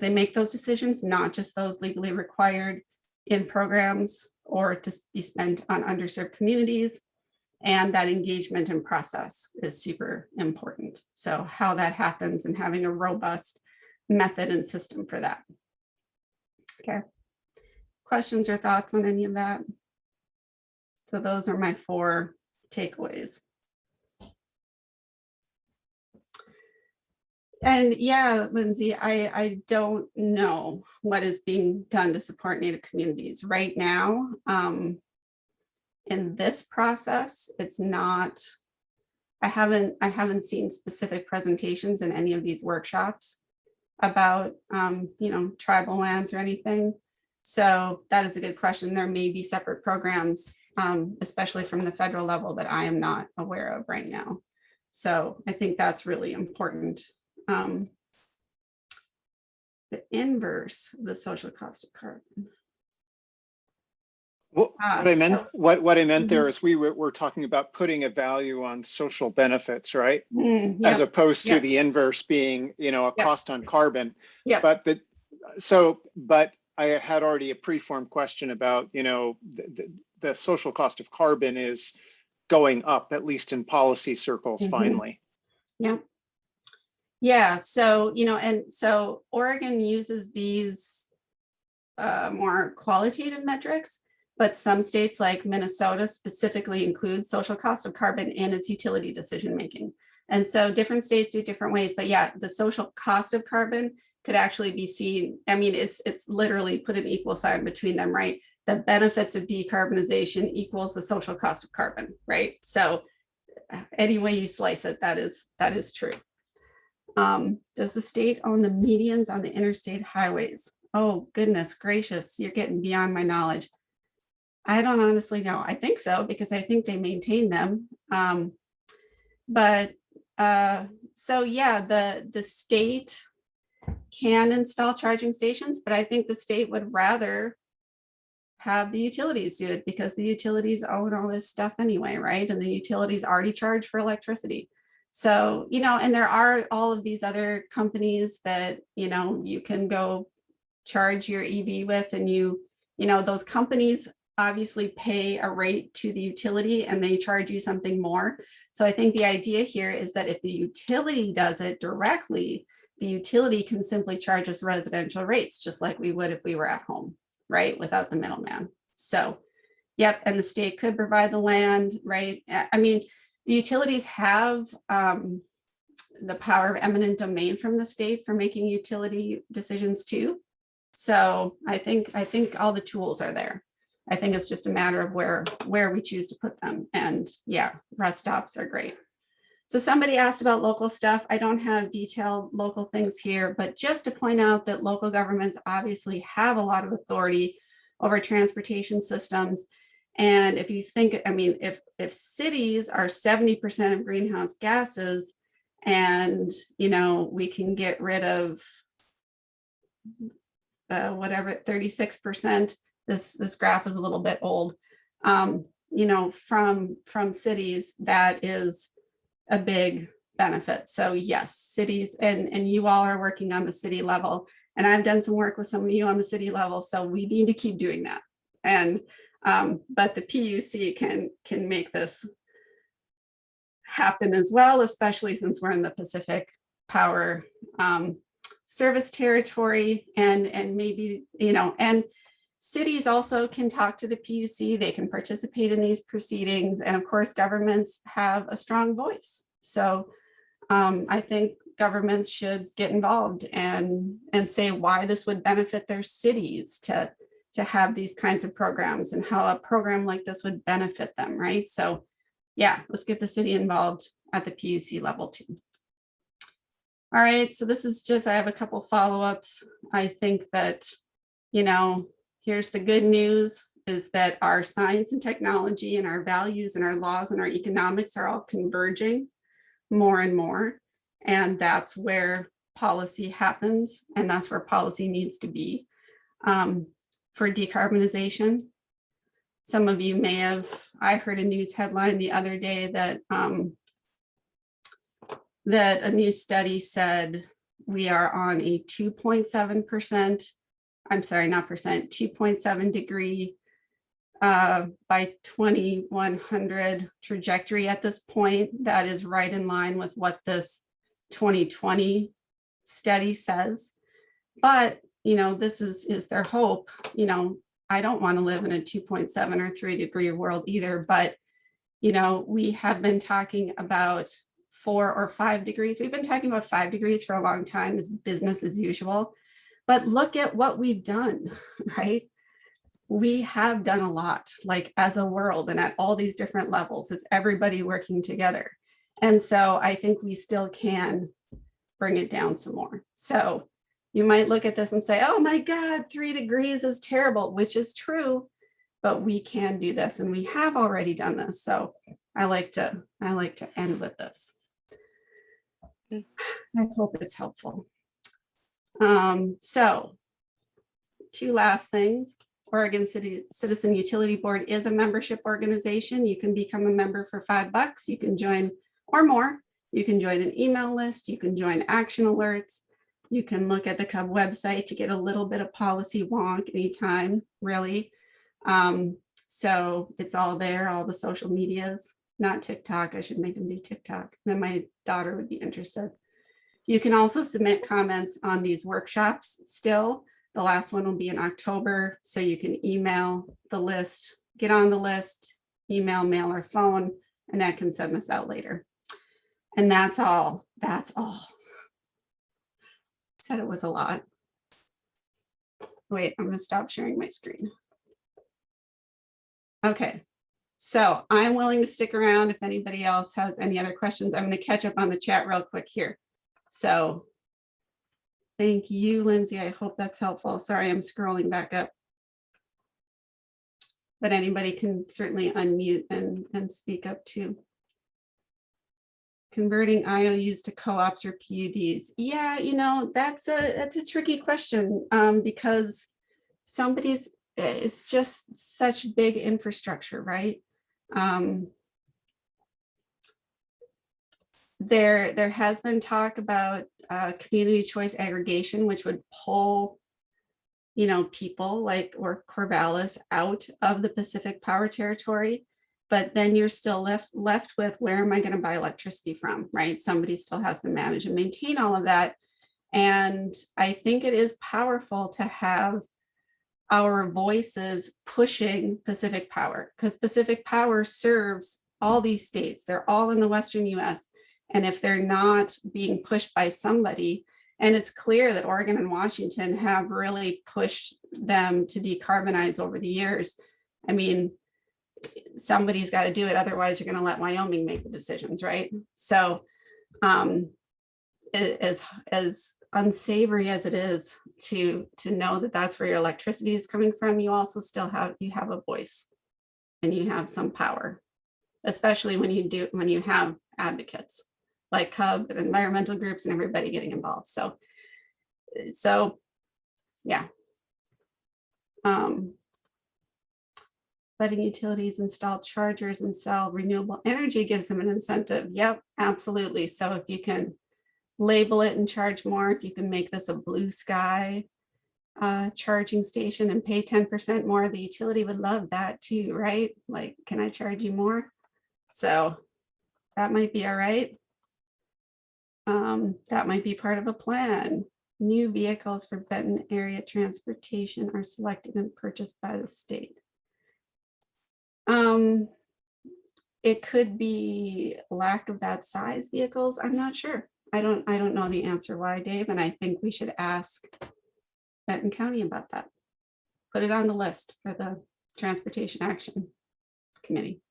make those decisions, not just those legally required in programs or to be spent on underserved communities. And that engagement and process is super important. So how that happens and having a robust method and system for that. Okay. Questions or thoughts on any of that? So those are my 4 takeaways. And yeah, Lindsay, I don't know what is being done to support Native communities right now. In this process, it's not, I haven't seen specific presentations in any of these workshops about, tribal lands or anything. So that is a good question. There may be separate programs, especially from the federal level, that I am not aware of right now. So I think that's really important. The inverse of the social cost of carbon. What I meant there is we're talking about putting a value on social benefits, right? As opposed to the inverse being, a cost on carbon. Yeah. But I had already a preformed question about, the social cost of carbon is going up, at least in policy circles, finally. Yeah. Yeah. So, and so Oregon uses these more qualitative metrics, but some states like Minnesota specifically include social cost of carbon in its utility decision-making. And so different states do different ways, but yeah, the social cost of carbon could actually be seen. I mean, it's literally put an equal sign between them, right? The benefits of decarbonization equals the social cost of carbon, right? So any way you slice it, that is true. Does the state own the medians on the interstate highways? Oh, goodness gracious, you're getting beyond my knowledge. I don't honestly know. I think so, because I think they maintain them. So yeah, the state can install charging stations, but I think the state would rather have the utilities do it, because the utilities own all this stuff anyway, right? And the utilities already charge for electricity. So, and there are all of these other companies that, you can go charge your EV with, and those companies obviously pay a rate to the utility and they charge you something more. So I think the idea here is that if the utility does it directly, the utility can simply charge us residential rates, just like we would if we were at home, right? Without the middleman. So, yep. And the state could provide the land, right? I mean, the utilities have the power of eminent domain from the state for making utility decisions too. So I think all the tools are there. I think it's just a matter of where we choose to put them. And yeah, rest stops are great. So somebody asked about local stuff. I don't have detailed local things here, but just to point out that local governments obviously have a lot of authority over transportation systems. And if you think, I mean, if cities are 70% of greenhouse gases, and we can get rid of whatever 36%. This graph is a little bit old. From cities, that is a big benefit. So yes, cities, and you all are working on the city level, and I've done some work with some of you on the city level. So we need to keep doing that. And but the PUC can make this happen as well, especially since we're in the Pacific Power service territory, and maybe, and cities also can talk to the PUC, they can participate in these proceedings, and of course governments have a strong voice. So I think governments should get involved and say why this would benefit their cities to have these kinds of programs, and how a program like this would benefit them, right? So yeah, let's get the city involved at the PUC level too. All right, so this is just, I have a couple follow-ups. I think that, here's the good news, is that our science and technology and our values and our laws and our economics are all converging more and more. And that's where policy happens, and that's where policy needs to be for decarbonization. Some of you may have, I heard a news headline the other day that that a new study said we are on a 2.7%, I'm sorry, not percent, 2.7 degree by 2100 trajectory at this point. That is right in line with what this 2020 study says. But, this is their hope. I don't want to live in a 2.7 or 3 degree world either, but, we have been talking about 4 or 5 degrees. We've been talking about 5 degrees for a long time as business as usual, but look at what we've done, right? We have done a lot, like as a world and at all these different levels. It's everybody working together. And so I think we still can bring it down some more. So you might look at this and say, oh my God, 3 degrees is terrible, which is true, but we can do this, and we have already done this. So I like to end with this. I hope it's helpful. So 2 last things. Oregon City Citizen Utility Board is a membership organization. You can become a member for $5. You can join, or more. You can join an email list. You can join action alerts. You can look at the CUB website to get a little bit of policy wonk anytime, really. So it's all there, all the social medias, not TikTok. I should make them do TikTok. Then my daughter would be interested. You can also submit comments on these workshops still. The last one will be in October, so you can email the list, get on the list, email, mail, or phone, and that can send this out later. And that's all. That's all. Said it was a lot. Wait, I'm going to stop sharing my screen. Okay, so I'm willing to stick around if anybody else has any other questions. I'm going to catch up on the chat real quick here. So thank you, Lindsay. I hope that's helpful. Sorry, I'm scrolling back up. But anybody can certainly unmute and speak up too. Converting IOUs to co-ops or PUDs. Yeah, you know, that's a tricky question because it's just such big infrastructure, right? There has been talk about community choice aggregation, which would pull, you know, people like or Corvallis out of the Pacific Power Territory. But then you're still left with, where am I going to buy electricity from, right? Somebody still has to manage and maintain all of that. And I think it is powerful to have our voices pushing Pacific Power, because Pacific Power serves all these states. They're all in the Western US. And if they're not being pushed by somebody, and it's clear that Oregon and Washington have really pushed them to decarbonize over the years. I mean, somebody's got to do it. Otherwise, you're going to let Wyoming make the decisions, right? So as unsavory as it is to know that that's where your electricity is coming from, you also still have a voice and you have some power, especially when you have advocates like CUB and environmental groups and everybody getting involved. So yeah. Letting utilities install chargers and sell renewable energy gives them an incentive. Yep, absolutely. So if you can label it and charge more, if you can make this a blue sky charging station and pay 10% more, the utility would love that too, right? Like, can I charge you more? So that might be all right. That might be part of a plan. New vehicles for Benton area transportation are selected and purchased by the state. It could be lack of that size vehicles. I'm not sure. I don't know the answer why, Dave, and I think we should ask Benton County about that. Put it on the list for the Transportation Action Committee.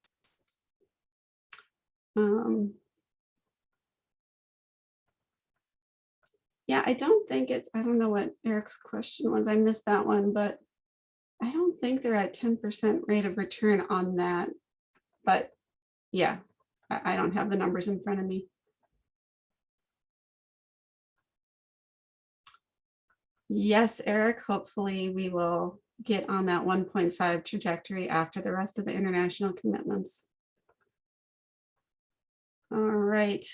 Yeah, I don't know what Eric's question was. I missed that one, but I don't think they're at 10% rate of return on that. But yeah, I don't have the numbers in front of me. Yes, Eric, hopefully we will get on that 1.5 trajectory after the rest of the international commitments. All right,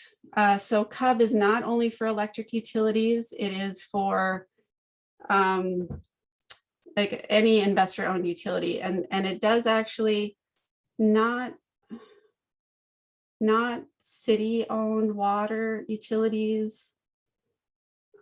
so CUB is not only for electric utilities, it is for like any investor-owned utility, and it does actually not city-owned water utilities.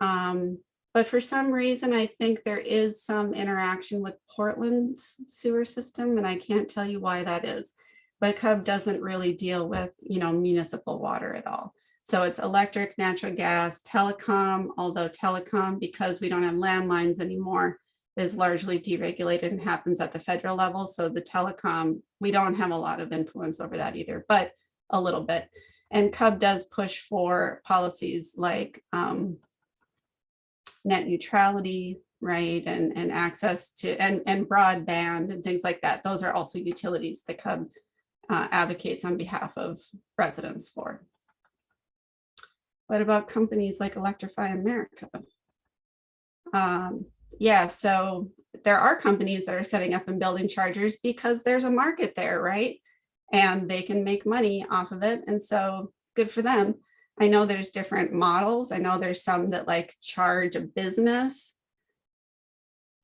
But for some reason, I think there is some interaction with Portland's sewer system, and I can't tell you why that is. But CUB doesn't really deal with, you know, municipal water at all. So it's electric, natural gas, telecom, although telecom, because we don't have landlines anymore, is largely deregulated and happens at the federal level. So the telecom, we don't have a lot of influence over that either, but a little bit. And CUB does push for policies like net neutrality, right? And access to, and broadband and things like that. Those are also utilities that CUB advocates on behalf of residents for. What about companies like Electrify America? Yeah, so there are companies that are setting up and building chargers because there's a market there, right? And they can make money off of it. And so good for them. I know there's different models. I know there's some that like charge a business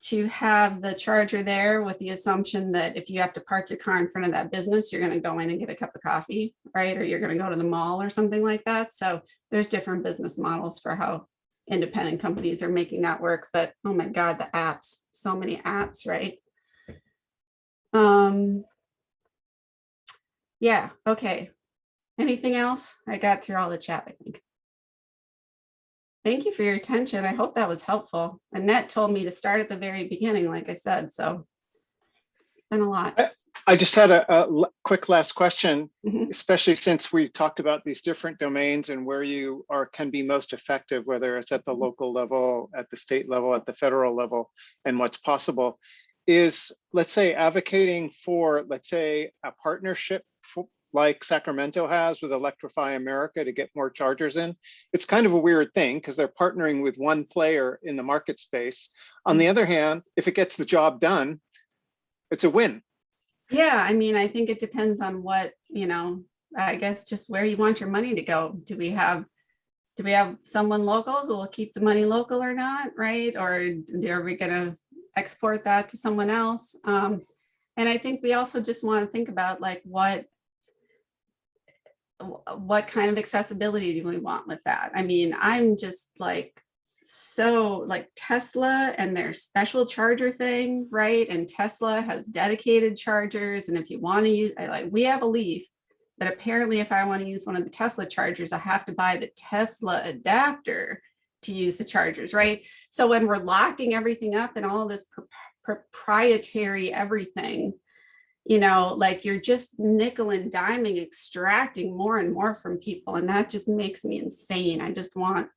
to have the charger there with the assumption that if you have to park your car in front of that business, you're going to go in and get a cup of coffee, right? Or you're going to go to the mall or something like that. So there's different business models for how independent companies are making that work, but oh my God, the apps, so many apps, right? Yeah, okay. Anything else? I got through all the chat, I think. Thank you for your attention. I hope that was helpful. Annette told me to start at the very beginning, like I said, so it's been a lot. I just had a quick last question, Mhm. especially since we talked about these different domains and where you can be most effective, whether it's at the local level, at the state level, at the federal level, and what's possible is, let's say, advocating for, let's say, a partnership like Sacramento has with Electrify America to get more chargers in. It's kind of a weird thing because they're partnering with one player in the market space. On the other hand, if it gets the job done, it's a win. Yeah, I mean, I think it depends on what, I guess just where you want your money to go. Do we have someone local who will keep the money local or not, right? Or are we gonna export that to someone else? And I think we also just want to think about like what kind of accessibility do we want with that? I mean, I'm just like, so like Tesla and their special charger thing, right? And Tesla has dedicated chargers. And if you want to use, like we have a Leaf, but apparently if I want to use one of the Tesla chargers, I have to buy the Tesla adapter to use the chargers, right? So when we're locking everything up and all of this proprietary everything, like you're just nickel and diming, extracting more and more from people. And that just makes me insane. I just want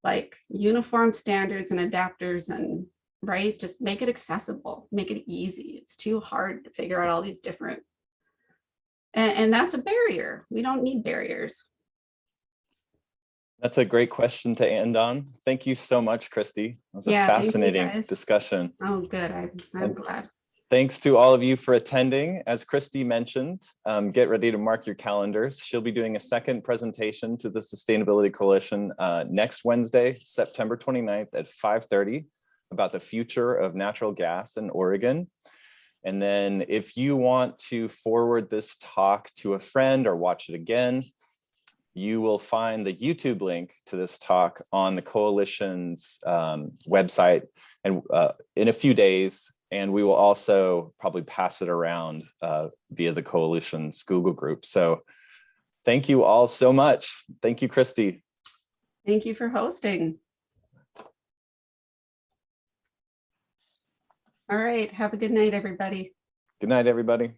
like uniform standards and adapters and right, just make it accessible, make it easy. It's too hard to figure out all these different, and that's a barrier. We don't need barriers. That's a great question to end on. Thank you so much, Christy. It was a fascinating discussion. Oh, good. I'm glad. Thanks to all of you for attending. As Christy mentioned, get ready to mark your calendars. She'll be doing a second presentation to the Sustainability Coalition next Wednesday, September 29th at 5:30 about the future of natural gas in Oregon. And then if you want to forward this talk to a friend or watch it again, you will find the YouTube link to this talk on the coalition's website and in a few days. And we will also probably pass it around via the coalition's Google group. So thank you all so much. Thank you, Christy. Thank you for hosting. All right. Have a good night, everybody. Good night, everybody.